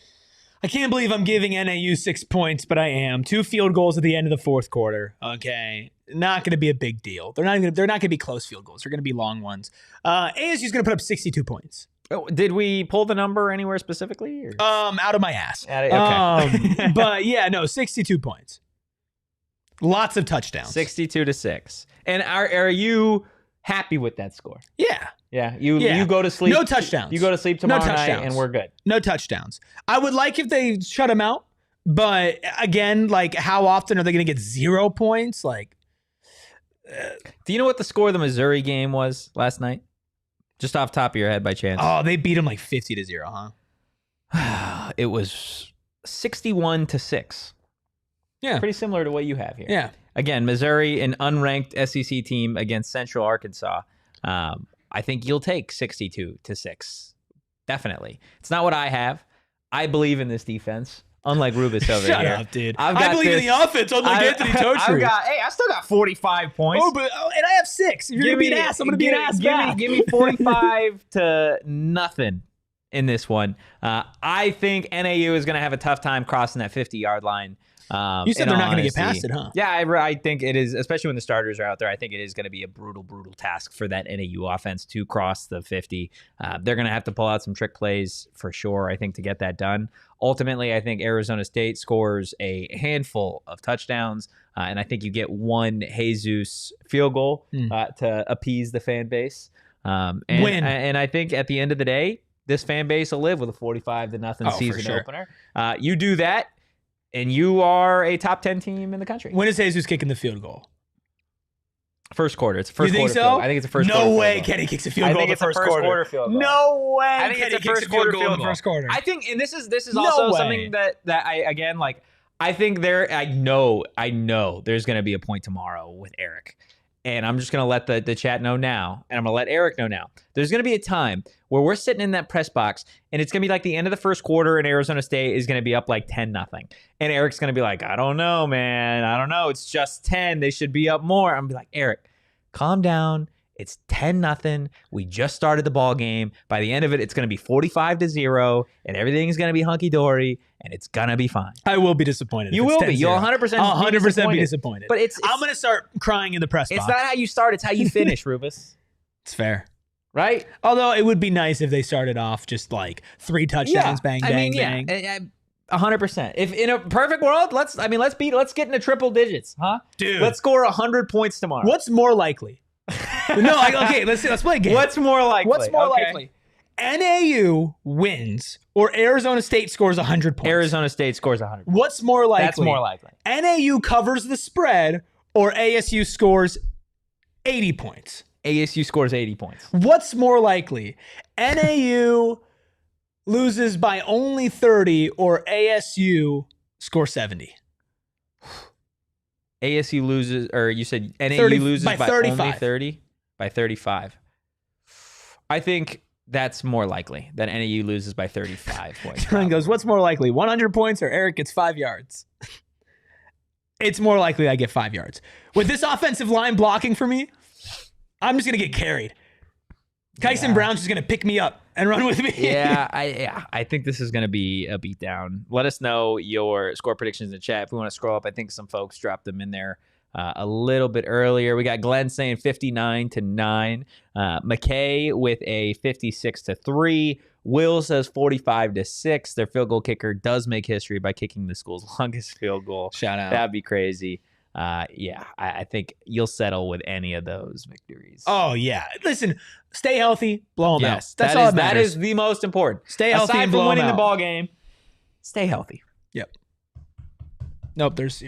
I can't believe I'm giving NAU 6 points, but I am. 2 field goals at the end of the fourth quarter. Okay. Not going to be a big deal. They're not going to be close field goals. They're going to be long ones. ASU's going to put up 62 points. Oh, did we pull the number anywhere specifically? Or? Out of my ass. Okay. But yeah, no, 62 points. Lots of touchdowns. 62-6. And are you happy with that score? Yeah. Yeah. You go to sleep. No touchdowns. You go to sleep tomorrow night and we're good. No touchdowns. I would like if they shut him out, but again, like how often are they going to get 0 points? Like Do you know what the score of the Missouri game was last night? Just off the top of your head by chance. Oh, they beat them like 50-0, huh? It was 61-6. Yeah. Pretty similar to what you have here. Yeah. Again, Missouri, an unranked SEC team against Central Arkansas. I think you'll take 62-6. Definitely. It's not what I have. I believe in this defense. Unlike Rubis over Shut here. up, dude. I believe in the offense, unlike Anthony Totri. I still got 45 points. And I have 6. If you're going to be an ass, I'm going to be an ass back. Give me 45-0 in this one. I think NAU is going to have a tough time crossing that 50-yard line. You said they're not going to get past it, huh? Yeah, I think it is, especially when the starters are out there. I think it is going to be a brutal, brutal task for that NAU offense to cross the 50. They're going to have to pull out some trick plays for sure, I think, to get that done. Ultimately, I think Arizona State scores a handful of touchdowns, and I think you get one Jesus field goal to appease the fan base. And I think at the end of the day, this fan base will live with a 45-0 season opener. You do that, and you are a top 10 team in the country. When is Jesus kicking the field goal? First quarter. It's a first quarter. You think so? Field goal. I think it's a first quarter. No way Kenny kicks a field goal in the first quarter. Field goal. No way I think Kenny it's a first quarter field goal in the first quarter. I think, and this is also something that I, again, like, I think I know there's going to be a point tomorrow with Erik. And I'm just going to let the chat know now, and I'm going to let Erik know now. There's going to be a time where we're sitting in that press box, and it's going to be like the end of the first quarter, and Arizona State is going to be up like 10-0. And Erik's going to be like, I don't know, man. I don't know. It's just 10. They should be up more. I'm going to be like, Erik, calm down. It's 10-0. We just started the ball game. By the end of it, it's going to be 45-0, and everything's going to be hunky-dory, and it's going to be fine. I will be disappointed. You will be. You'll 100% be disappointed. But I'm going to start crying in the press box. It's not how you start. It's how you finish, Rubis. It's fair. Right? Although it would be nice if they started off just like 3 touchdowns, bang, bang, bang. 100%. If in a perfect world, let's get into triple digits, huh? Dude. Let's score 100 points tomorrow. What's more likely? Okay, let's play a game. What's more likely? NAU wins or Arizona State scores 100 points? Arizona State scores 100 points. What's more likely? That's more likely. NAU covers the spread or ASU scores 80 points? ASU scores 80 points. What's more likely? NAU loses by only 30 or ASU scores 70? ASU loses, or you said NAU loses by 35. Only 30? By 35. I think that's more likely that NAU loses by 35 points. John goes, what's more likely, 100 points or Erik gets 5 yards? It's more likely I get 5 yards. With this offensive line blocking for me, I'm just going to get carried. Kyson Brown's just going to pick me up and run with me. I think this is going to be a beatdown. Let us know your score predictions in the chat. If we want to scroll up, I think some folks dropped them in there a little bit earlier. We got Glenn saying 59-9. McKay with a 56-3. Will says 45-6. Their field goal kicker does make history by kicking the school's longest field goal. Shout out. That'd be crazy. I think you'll settle with any of those victories. Oh, yeah. Listen, stay healthy, blow them out. That's all that matters. That is the most important. Stay healthy and blow them out. Aside from winning the ball game, stay healthy. Yep. Nope, there's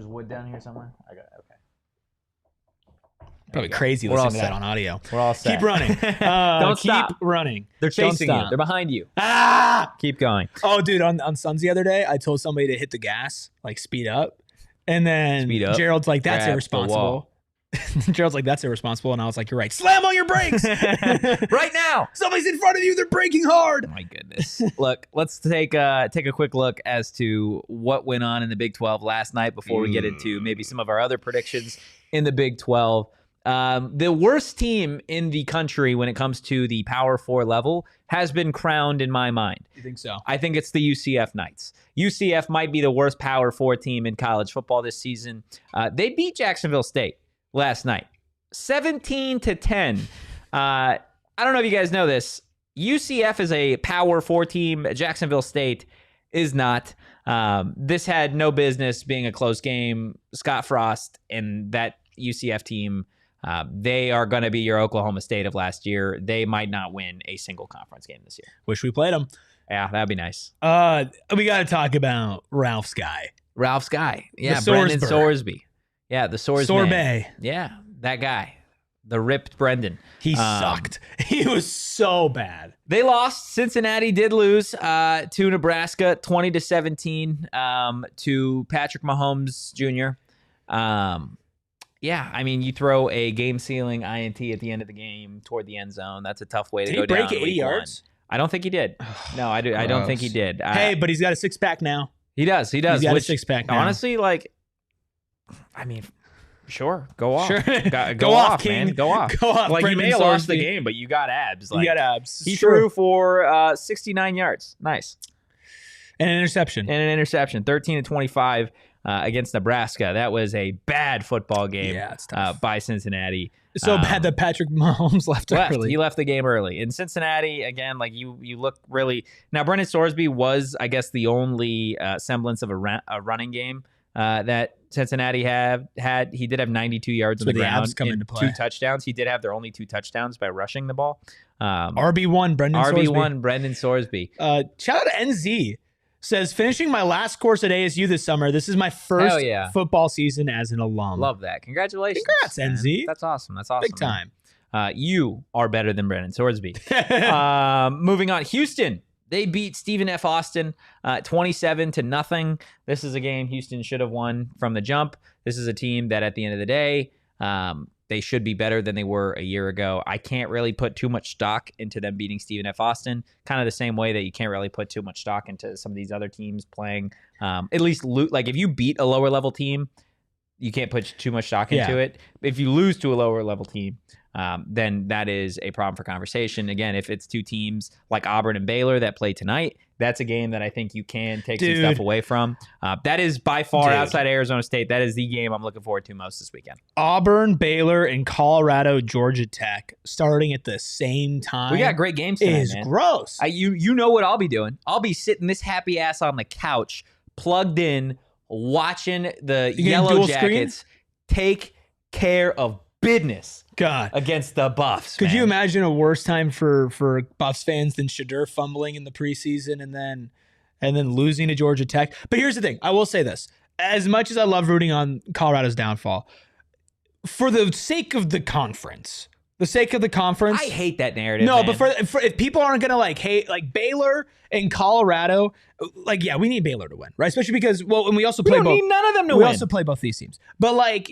wood down here somewhere. I got it. Okay. Probably crazy listening to that on audio. We're all set. Keep running. Don't stop. Keep running. They're chasing you. They're behind you. Keep going. Oh, dude, on Suns the other day, I told somebody to hit the gas, like speed up. And then Gerald's like, that's irresponsible. Gerald's like, that's irresponsible. And I was like, you're right. Slam on your brakes. Right now. Somebody's in front of you. They're braking hard. Oh, my goodness. Look, let's take a quick look as to what went on in the Big 12 last night before we get into maybe some of our other predictions in the Big 12. The worst team in the country when it comes to the Power 4 level has been crowned in my mind. You think so? I think it's the UCF Knights. UCF might be the worst Power 4 team in college football this season. They beat Jacksonville State last night, 17-10. I don't know if you guys know this. UCF is a Power 4 team. Jacksonville State is not. This had no business being a close game. Scott Frost and that UCF team, they are going to be your Oklahoma State of last year. They might not win a single conference game this year. Wish we played them. Yeah, that'd be nice. We got to talk about Ralph's guy. Yeah, Brendan Sorsby. Yeah, the Sorbet. Sorbet. Yeah, that guy. The ripped Brendan. He sucked. He was so bad. They lost. Cincinnati did lose to Nebraska 20-17 to Patrick Mahomes Jr. Yeah, I mean, you throw a game-sealing INT at the end of the game toward the end zone. That's a tough way to go down. Did he break 80 yards? I don't think he did. No, I don't think he did. Hey, but he's got a six-pack now. He does. He's got a six-pack now. Honestly, like, I mean, sure, go off. Sure. Go off, King. Man. Go off. Go off. Like, Brendan you may have lost the Sorsby. game, but you got abs. Like, you got abs. He threw for 69 yards. Nice. And an interception. 13-25 against Nebraska. That was a bad football game it's tough. by Cincinnati. So bad that Patrick Mahomes left early. He left the game early. In Cincinnati, again, like you look really... Now, Brendan Sorsby was, I guess, the only semblance of a running game that Cincinnati had. He did have 92 yards on the ground and 2 touchdowns. He did have their only 2 touchdowns by rushing the ball. RB1, Brendan Sorsby. RB1, Brendan Sorsby. Shout out to NZ. Says, finishing my last course at ASU this summer. This is my first football season as an alum. Love that. Congratulations. Congrats, NZ. That's awesome. Big time. You are better than Brendan Sorsby. Moving on. Houston. They beat Stephen F. Austin 27-0. This is a game Houston should have won from the jump. This is a team that at the end of the day, they should be better than they were a year ago. I can't really put too much stock into them beating Stephen F. Austin, kind of the same way that you can't really put too much stock into some of these other teams playing. At least, like if you beat a lower level team, you can't put too much stock into it. If you lose to a lower level team, then that is a problem for conversation. Again, if it's 2 teams like Auburn and Baylor that play tonight, that's a game that I think you can take some stuff away from. That is by far outside Arizona State. That is the game I'm looking forward to most this weekend. Auburn, Baylor, and Colorado, Georgia Tech starting at the same time. We got great games tonight, man. It is gross. You know what I'll be doing. I'll be sitting this happy ass on the couch, plugged in, watching the Yellow Jackets take care of business against the Buffs. Could you imagine a worse time for Buffs fans than Shadur fumbling in the preseason and then losing to Georgia Tech? But here's the thing. I will say this. As much as I love rooting on Colorado's downfall, for the sake of the conference, I hate that narrative. No, man. but for if people aren't gonna like hate like Baylor and Colorado, like we need Baylor to win, right? Especially because and we also play both. We don't need none of them to win. We also play both these teams, but like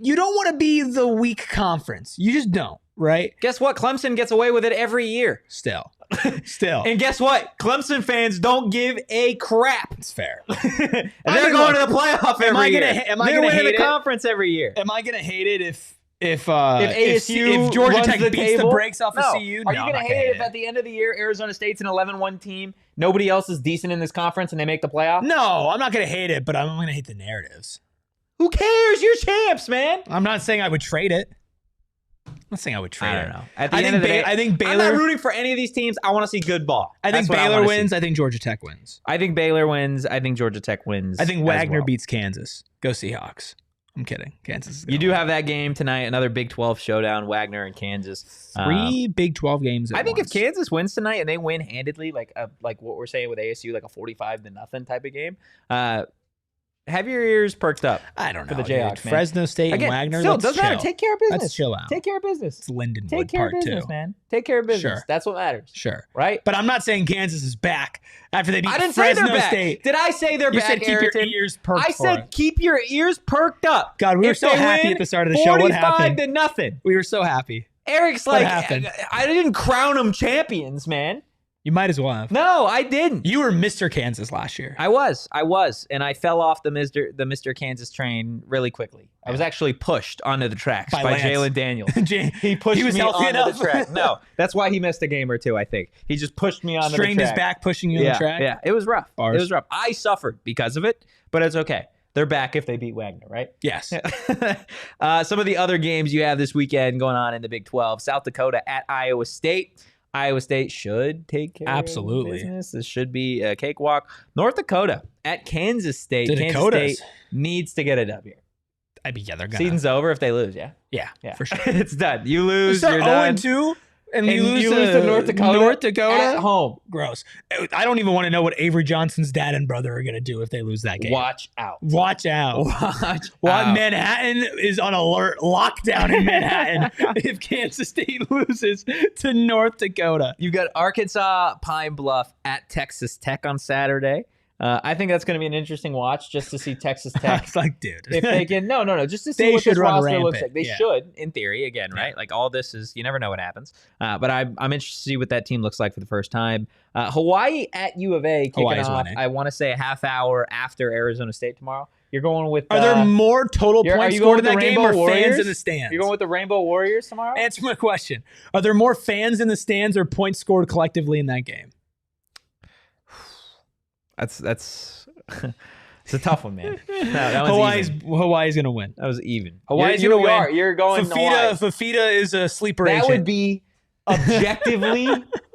you don't want to be the weak conference. You just don't, right? Guess what? Clemson gets away with it every year. Still. And guess what? Clemson fans don't give a crap. It's fair. And they're going to the playoff every year. They're winning the conference every year. Am I going to hate it if ASU if Georgia Tech the beats the brakes off of CU? Are you going to hate it if at the end of the year Arizona State's an 11-1 team, nobody else is decent in this conference, and they make the playoff? No, I'm not going to hate it, but I'm going to hate the narratives. Who cares? You're champs, man. I'm not saying I would trade it. I don't know. At the end of the day, I think Baylor. I'm not rooting for any of these teams. I want to see good ball. I think Baylor wins. I think Georgia Tech wins. I think Baylor wins. I think Georgia Tech wins. I think Wagner beats Kansas. Go Seahawks. I'm kidding. Kansas is You do have that game tonight, another Big 12 showdown, Wagner and Kansas. 3 Big 12 games I think if Kansas wins tonight and they win handedly, like what we're saying with ASU, like a 45-0 type of game, have your ears perked up. I don't know. For the Jayhawks, man. Fresno State and Wagner. Still, doesn't matter. Take care of business. Let's chill out. Take care of business. It's Lindenwood Take care part of business, 2. man. Take care of business. Sure. That's what matters. Sure. Right? But I'm not saying Kansas is back after they beat I didn't Fresno say they're back. State. Did I say they're You back, said keep Aryton? your ears perked I said keep your ears perked up. God, we were If so they happy win at the start of the show. What happened? 45-0. We were so happy. Eric's What like, happened? I didn't crown them champions, man. You might as well have. No, I didn't. You were Mr. Kansas last year. I was, and I fell off the Mr. Kansas train really quickly. I was actually pushed onto the tracks by Jalen Daniels. He pushed me onto the track. No, that's why he missed a game or two. I think he just pushed me onto the track. Strained his back pushing you on the track. Yeah, it was rough. Bars. It was rough. I suffered because of it, but it's okay. They're back if they beat Wagner, right? Yes. Some of the other games you have this weekend going on in the Big 12: South Dakota at Iowa State. Iowa State should take care of business. This should be a cakewalk. North Dakota at Kansas State. Kansas State needs to get a W. Yeah, they're gonna. Season's over if they lose, yeah? Yeah, for sure. It's done. You lose, They're you're done. 0-2. And you lose to North Dakota. North Dakota at home. Gross. I don't even want to know what Avery Johnson's dad and brother are going to do if they lose that game. Watch out. Watch out. Manhattan is on alert, lockdown in Manhattan if Kansas State loses to North Dakota. You got Arkansas Pine Bluff at Texas Tech on Saturday. I think that's going to be an interesting watch just to see Texas Tech. It's like, dude. If they can, just to see what this roster looks like. They Yeah. should, in theory, again, right? Like all this is, you never know what happens. But I'm interested to see what that team looks like for the first time. Hawaii at U of A kicking Hawaii's off, winning. I want to say a half hour after Arizona State tomorrow. You're going with... Are there more total points scored in that game or fans in the stands? You're going with the Rainbow Warriors tomorrow? Answer my question. Are there more fans in the stands or points scored collectively in that game? That's it's a tough one, man. No, that one's even. Hawaii's gonna win. That was even. Hawaii's gonna win. You're going Hawaii. Fafita is a sleeper That agent. would be objectively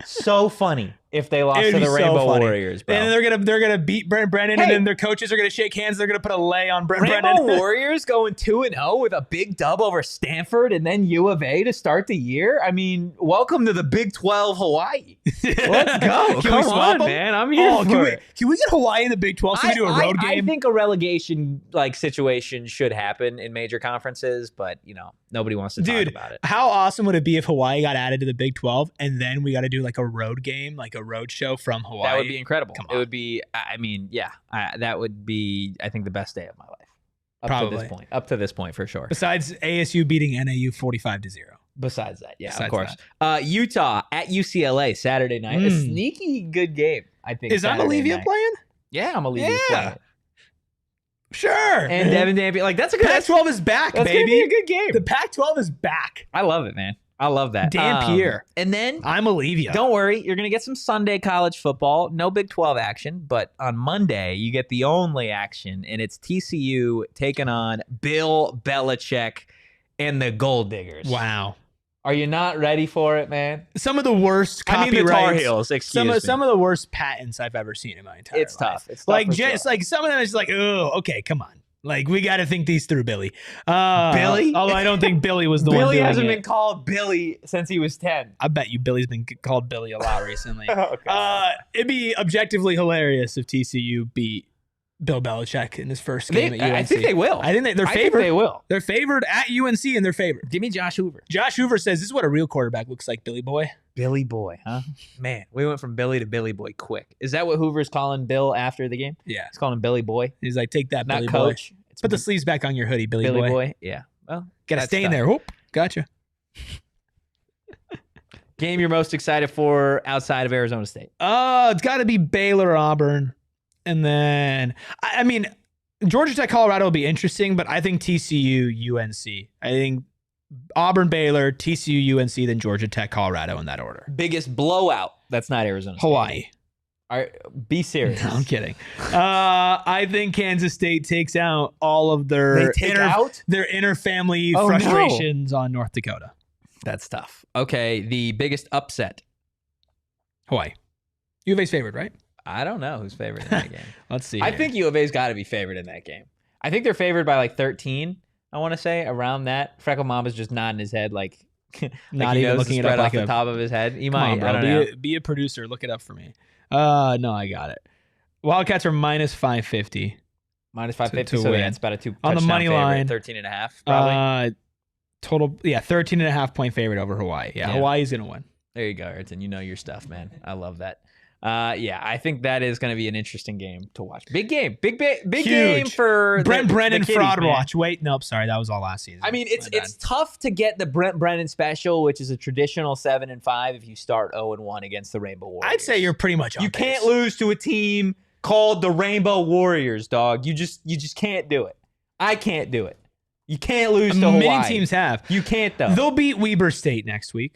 so funny if they lost to the Rainbow Warriors, bro. And they're gonna beat Brent Brennan, and then their coaches are gonna shake hands. They're gonna put a lay on Brent Brennan. Rainbow Warriors going 2-0 with a big dub over Stanford and then U of A to start the year. I mean, welcome to the Big 12 Hawaii. Let's go. Can we swap them? man? I'm here for it. Can we get Hawaii in the Big 12 so we do a road game? I think a relegation situation should happen in major conferences, but nobody wants to talk about it. How awesome would it be if Hawaii got added to the Big 12 and then we got to do like a road game, like a road show from Hawaii? That would be incredible. Come on. It would be, that would be, I think, the best day of my life. Up to this point, for sure. Besides ASU beating NAU 45-0. Besides that, of course. Utah at UCLA Saturday night. A sneaky good game, I think. Is Amalivia playing? Yeah, Amalivia's playing. Sure. And Devin Dampier. That's a good... Pac-12 is back, that's baby. That's going to be a good game. The Pac-12 is back. I love it, man. I love that. Dampier. And then... I'm Olivia. Don't worry. You're going to get some Sunday college football. No Big 12 action. But on Monday, you get the only action. And it's TCU taking on Bill Belichick and the Gold Diggers. Wow. Are you not ready for it, man? Some of the worst copyrights. the Tar Heels, some of the worst patents I've ever seen in my entire life. It's tough. It's like, just like some of them is like, oh, okay, come on. Like, we got to think these through, Billy. Billy? Although I don't think Billy was the one doing it. Billy hasn't been called Billy since he was 10. I bet you Billy's been called Billy a lot recently. Okay. It'd be objectively hilarious if TCU beat Bill Belichick in his first game at UNC. I think they will. I think they're favored. They will. They're favored at UNC, and they're favored. Give me Josh Hoover. Josh Hoover says this is what a real quarterback looks like, Billy boy. Billy boy, huh? Man, we went from Billy to Billy boy quick. Is that what Hoover's calling Bill after the game? Yeah. He's calling him Billy boy. He's like, take that, Not Billy coach. boy. Put the sleeves back on your hoodie, Billy boy. Yeah. Well, gotta stay in there. Whoop. Gotcha. Game you're most excited for outside of Arizona State? It's got to be Baylor, Auburn. And then, I mean, Georgia Tech, Colorado will be interesting, but I think TCU, UNC. I think Auburn, Baylor, TCU, UNC, then Georgia Tech, Colorado in that order. Biggest blowout that's not Arizona State. Hawaii. Be serious. No, I'm kidding. I think Kansas State takes out all of their inner family frustrations on North Dakota. That's tough. Okay, the biggest upset. Hawaii. U of A's favored, right? I don't know who's favored in that game. Let's see. I think U of A's got to be favored in that game. I think they're favored by like 13. I want to say around that. Freckle Mama's just nodding his head like not even looking it up off the top of his head. He might. Come on, bro. Be a producer. Look it up for me. No, I got it. Wildcats are minus 550. Minus 550. So that's about a 2 on the money line. 13.5 probably. Total, 13.5 point favorite over Hawaii. Yeah, Hawaii's gonna win. There you go, Aryton. You know your stuff, man. I love that. I think that is going to be an interesting game to watch. Big game. Big game for Brent Brennan the kiddies, fraud man. watch. Wait, nope, sorry, that was all last season. I mean, it's tough to get the Brent Brennan special, which is a traditional 7-5 if you start 0-1 against the Rainbow Warriors. I'd say you're pretty much on You pace. can't lose to a team called the Rainbow Warriors, dog. You just can't do it. I can't do it. You can't lose to Hawaii. Many teams have. You can't, though. They'll beat Weber State next week.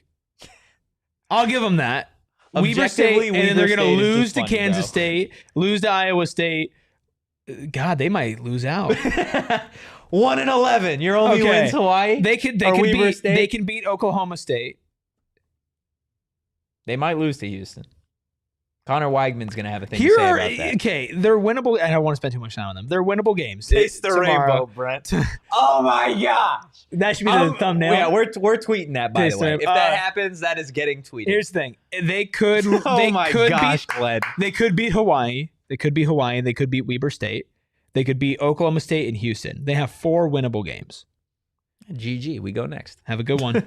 I'll give them that. Weber State, and then they're going to lose to Kansas State, lose to Iowa State. God, they might lose out. 1-11. Your only wins Hawaii. They can beat Oklahoma State. They might lose to Houston. Connor Weigman's going to have a thing to say about that. Okay, they're winnable. I don't want to spend too much time on them. They're winnable games. Taste the tomorrow. rainbow, Brent. Oh my gosh. That should be the thumbnail. Yeah, we're tweeting that, by Taste the way. the- If that happens, that is getting tweeted. Here's the thing. They could. Gled. They could beat Hawaii. They could beat Hawaii. They could beat Weber State. They could beat Oklahoma State and Houston. They have 4 winnable games. GG, we go next. Have a good one.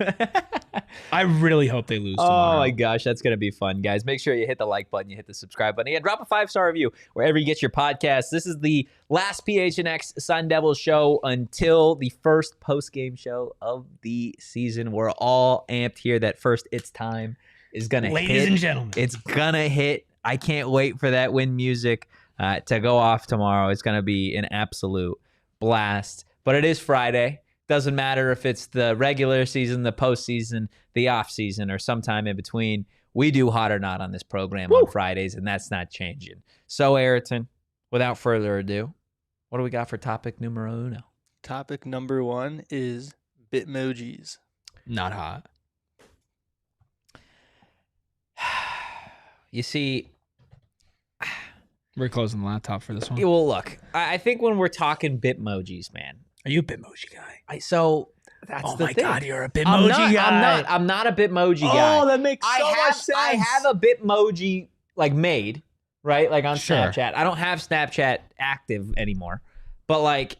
I really hope they lose tomorrow. Oh my gosh, that's going to be fun, guys. Make sure you hit the like button, you hit the subscribe button. Again, drop a 5-star review wherever you get your podcasts. This is the last PHNX Sun Devils show until the first post-game show of the season. We're all amped here. That first It's Time is going to hit. Ladies and gentlemen. It's going to hit. I can't wait for that win music to go off tomorrow. It's going to be an absolute blast. But it is Friday. Doesn't matter if it's the regular season, the postseason, the off season, or sometime in between. We do Hot or Not on this program on Fridays, and that's not changing. So, Aryton, without further ado, what do we got for topic numero uno? Topic number 1 is Bitmojis. Not hot. You see, We're closing the laptop for this one. well, look, I think when we're talking Bitmojis, man. Are you a Bitmoji guy? That's Oh the my thing. God, you're a Bitmoji guy. I'm not a Bitmoji guy. Oh, that makes so much sense. I have a Bitmoji like made, right? Like on Sure. Snapchat. I don't have Snapchat active anymore. But like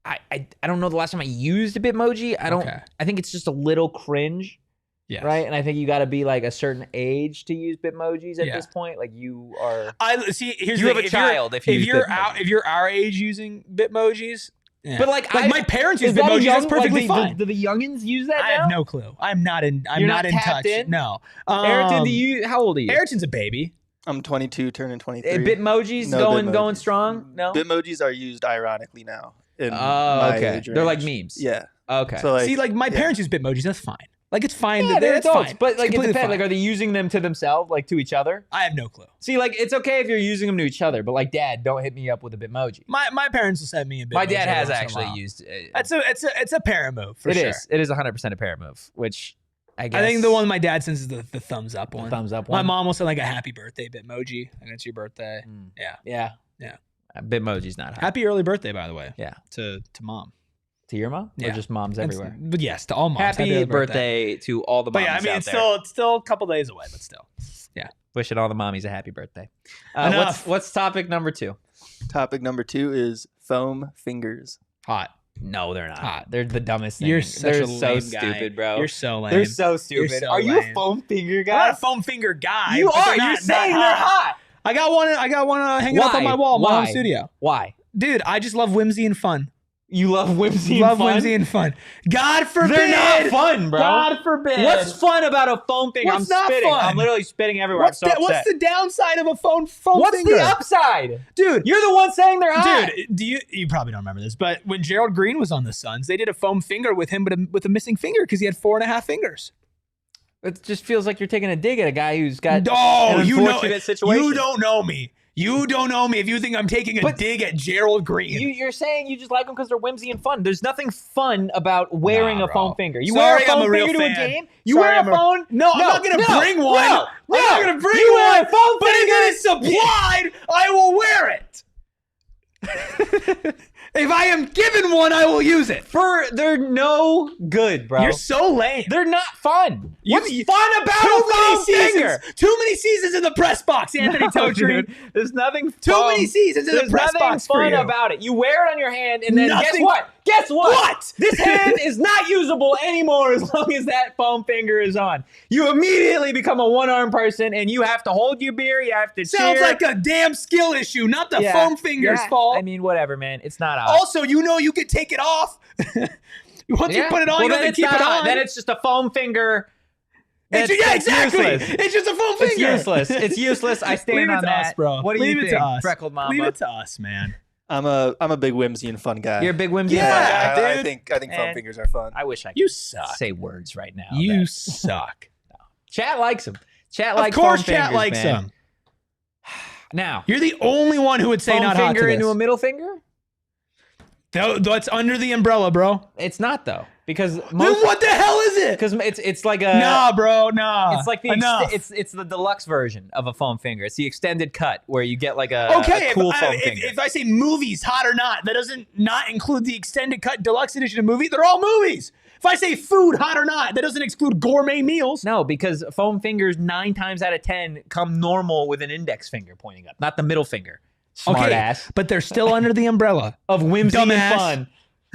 I don't know the last time I used a Bitmoji. I think it's just a little cringe. Yes. Right? And I think you got to be like a certain age to use Bitmojis at Yeah. this point. Like you are I see. Here's you the have thing. a child if you're our age using Bitmojis. Yeah. But like my parents use is that Bitmojis. That's young- perfectly like, fine. Do the youngins use that I now? have no clue. I'm not in. I'm You're not not in tapped touch. in? No. Aryton, how old are you? Aryton's a baby. I'm 22, turning 23. Bitmojis No going Bitmojis. strong? No. Bitmojis are used ironically now. In Oh, my okay. age They're like range. memes. Yeah. Okay. So like, See, like my yeah. parents use Bitmojis. That's fine. Like it's fine. yeah, they're that's adults, fine. but like It's it completely depends. Like, fine. are they using them to themselves, like to each other? I have no clue. See, like it's okay if you're using them to each other, but like, Dad, don't hit me up with a Bitmoji. My parents will send me a Bitmoji. My dad has once in a actually while. used. It's a parent move for sure. It is 100% a parent move, which I guess. I think the one my dad sends is the thumbs up one. thumbs up My one. mom will send like a happy birthday Bitmoji, and it's your birthday. Mm. Yeah. Yeah. Bitmoji's not hot. Happy early birthday, by the way. Yeah. To mom. To your mom? Or Yeah. just moms everywhere? But yes, to all moms. Happy early birthday to all the But moms yeah, I mean, out it's there. still a couple days away, but still. Yeah. Wishing all the mommies a happy birthday. Enough. What's topic number 2? Topic number 2 is foam fingers. Hot. No, they're not. Hot. They're the dumbest thing. You're such They're a so lame stupid, guy. bro. You're so lame. They're so stupid. You're so Are you a lame. foam finger I'm guy? not a foam finger guy. You but are. they're You're not saying they're hot. I got one hanging up on my wall in my home studio. Why? Dude, I just love whimsy and fun. You love whimsy Love and fun? whimsy and fun. God forbid. They're not fun, bro. God forbid. What's fun about a foam finger? What's I'm not spitting. fun? I'm literally spitting everywhere. What's I'm so upset. what's the downside of a foam What's finger? the upside? Dude, You're the one saying they're hot. Dude, you probably don't remember this, but when Gerald Green was on the Suns, they did a foam finger with him, but with a missing finger because he had 4.5 fingers. It just feels like you're taking a dig at a guy who's got No, an you know, unfortunate situation. you don't know me. You don't know me if you think I'm taking a dig at Gerald Green. You're saying you just like them because they're whimsy and fun. There's nothing fun about wearing Nah, a bro. foam finger. You Sorry, wear a I'm foam a real finger to a fan. game? You Sorry, wear I'm a phone? No, I'm not going to bring one. No, I'm not going to bring you one. wear a foam but finger? if it is supplied, I will wear it. If I am given one, I will use it. They're no good, bro. You're so lame. They're not fun. What's fun about Too a many foam seasons. finger? Too many seasons in the press box, Anthony Totri. Dude, there's nothing Too fun. many seasons in the There's press nothing box for fun you. about it. You wear it on your hand, and then guess Nothing- what? Guess what? What? This hand is not usable anymore as long as that foam finger is on. You immediately become a one-arm person, and you have to hold your beer. You have to Sounds cheer. like a damn skill issue, not the Yeah, foam finger's yeah. fault. I mean, whatever, man. It's not odd. Also, you know you could take it off. Once you put it on, you then have to it's keep not it hot. on. Then it's just a foam finger. It's, That's exactly. useless. It's just a foam finger. It's useless. It's useless. I stand Leave it on to that. us, bro. What do Leave you it think, to us. Freckled Mamba? Leave it to us, man. I'm a big whimsy and fun guy. You're a big whimsy Yeah, and fun guy. I dude. think foam Eh. fingers are fun. I wish I could You suck. say words right now. You that- suck. Chat likes him. Chat Of likes course, foam chat fingers, likes man. them. Now, You're the only one who would say foam not hot finger to into this. a middle finger? That's under the umbrella, bro. It's not though. Because then what the hell is it? Because it's like a nah, bro, nah. It's like it's the deluxe version of a foam finger. It's the extended cut where you get like a cool foam finger. If I say movies, hot or not, that doesn't not include the extended cut deluxe edition of movie. They're all movies. If I say food, hot or not, that doesn't exclude gourmet meals. No, because foam fingers 9 times out of 10 come normal with an index finger pointing up, not the middle finger. Smart ass. But they're still under the umbrella of whimsy and fun.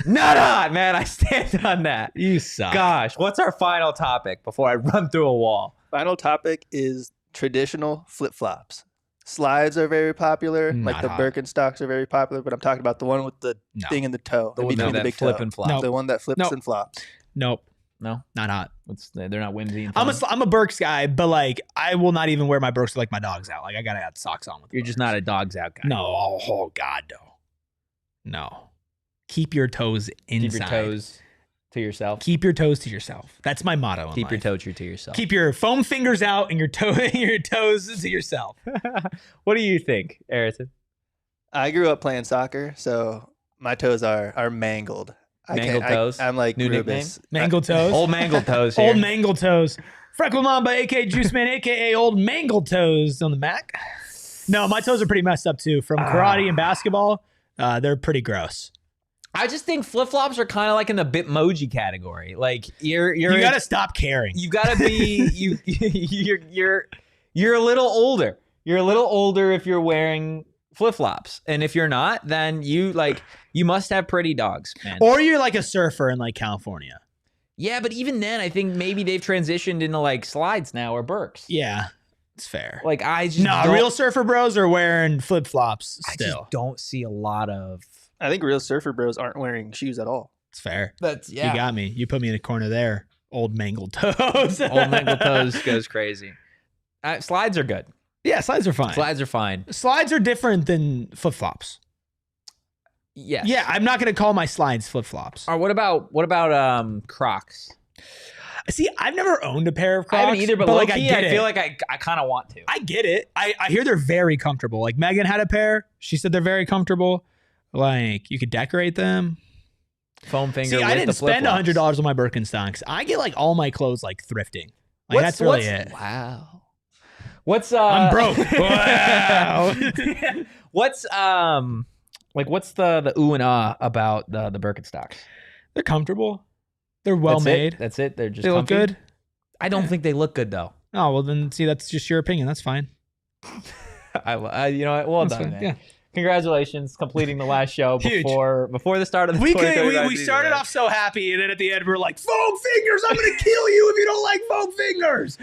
Nah, man, I stand on that. You suck. Gosh, what's our final topic before I run through a wall? Final topic is traditional flip-flops. Slides are very popular, like the Birkenstocks are very popular, but I'm talking about the one with the thing in the toe. The one that big flip and flop. The one that flips and flops. Nope. No, not hot. They're not whimsy and fun. I'm a Birks guy, but like I will not even wear my Birks like my dog's out. Like I gotta have socks on with You're just not a dog's out guy. No, oh God, no. Keep your toes inside. Keep your toes to yourself. Keep your toes to yourself. That's my motto. Keep your toe true to yourself. Keep your foam fingers out and your toes to yourself. What do you think, Aryton? I grew up playing soccer, so my toes are mangled. Mangled toes? I'm like new Rubus. nickname? Mangled toes? Old mangled toes here. Old mangled toes. Freckle Mamba, a.k.a. Juice Man, a.k.a. Old Mangled Toes on the Mac. No, my toes are pretty messed up too. From karate and basketball, they're pretty gross. I just think flip-flops are kind of like in the Bitmoji category. Like you got to stop caring. You got to be you're a little older. You're a little older if you're wearing flip-flops. And if you're not, then you must have pretty dogs, man. Or you're like a surfer in like California. Yeah, but even then I think maybe they've transitioned into like slides now or Birks. Yeah. It's fair. Like I just real surfer bros are wearing flip-flops still. I just don't see a lot of I think real surfer bros aren't wearing shoes at all. It's fair. You got me. You put me in a corner there. Old mangled toes. Old mangled toes goes crazy. Slides are good. Yeah, slides are fine. Slides are fine. Slides are different than flip-flops. Yes. Yeah, I'm not going to call my slides flip-flops. Or what about Crocs? See, I've never owned a pair of Crocs. I haven't either, but like I feel like I kind of want to. I get it. I hear they're very comfortable. Like Megan had a pair. She said they're very comfortable. Like you could decorate them. Foam finger. See, I didn't spend $100 on my Birkenstocks. I get like all my clothes like thrifting. Like that's really it. Wow. What's I'm broke. Wow. What's what's the ooh and ah about the Birkenstocks? They're comfortable. They're well made. That's it. They're just they comfy? look good. I don't think they look good though. Oh well, then see that's just your opinion. That's fine. You know what? Well that's done, fine. man. Yeah. Comparations completing the last show before the start of the we started off so happy, and then at the end we're like, foam fingers, I'm gonna kill you if you don't like foam fingers.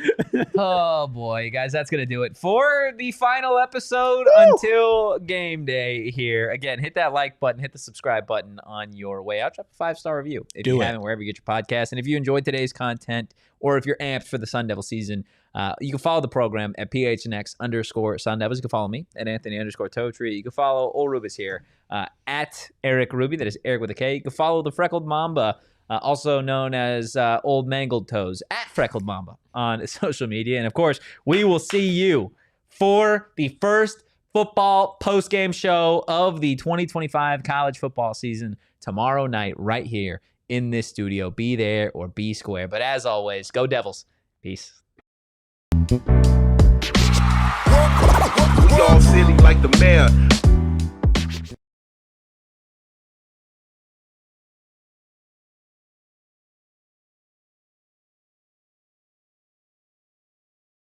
Oh boy, guys, that's gonna do it for the final episode until game day here. Again, hit that like button, hit the subscribe button on your way out. Drop a 5-star review if you haven't, wherever you get your podcast. And if you enjoyed today's content, or if you're amped for the Sun Devil season, you can follow the program at PHNX_Sun Devils. You can follow me at Anthony_Totri. You can follow Old Rubus here at Erik Ruby. That is Erik with a K. You can follow the Freckled Mamba, also known as Old Mangled Toes, at Freckled Mamba on social media. And of course, we will see you for the first football post-game show of the 2025 college football season tomorrow night right here in this studio. Be there or be square. But as always, go Devils. Peace. We all silly like the mayor.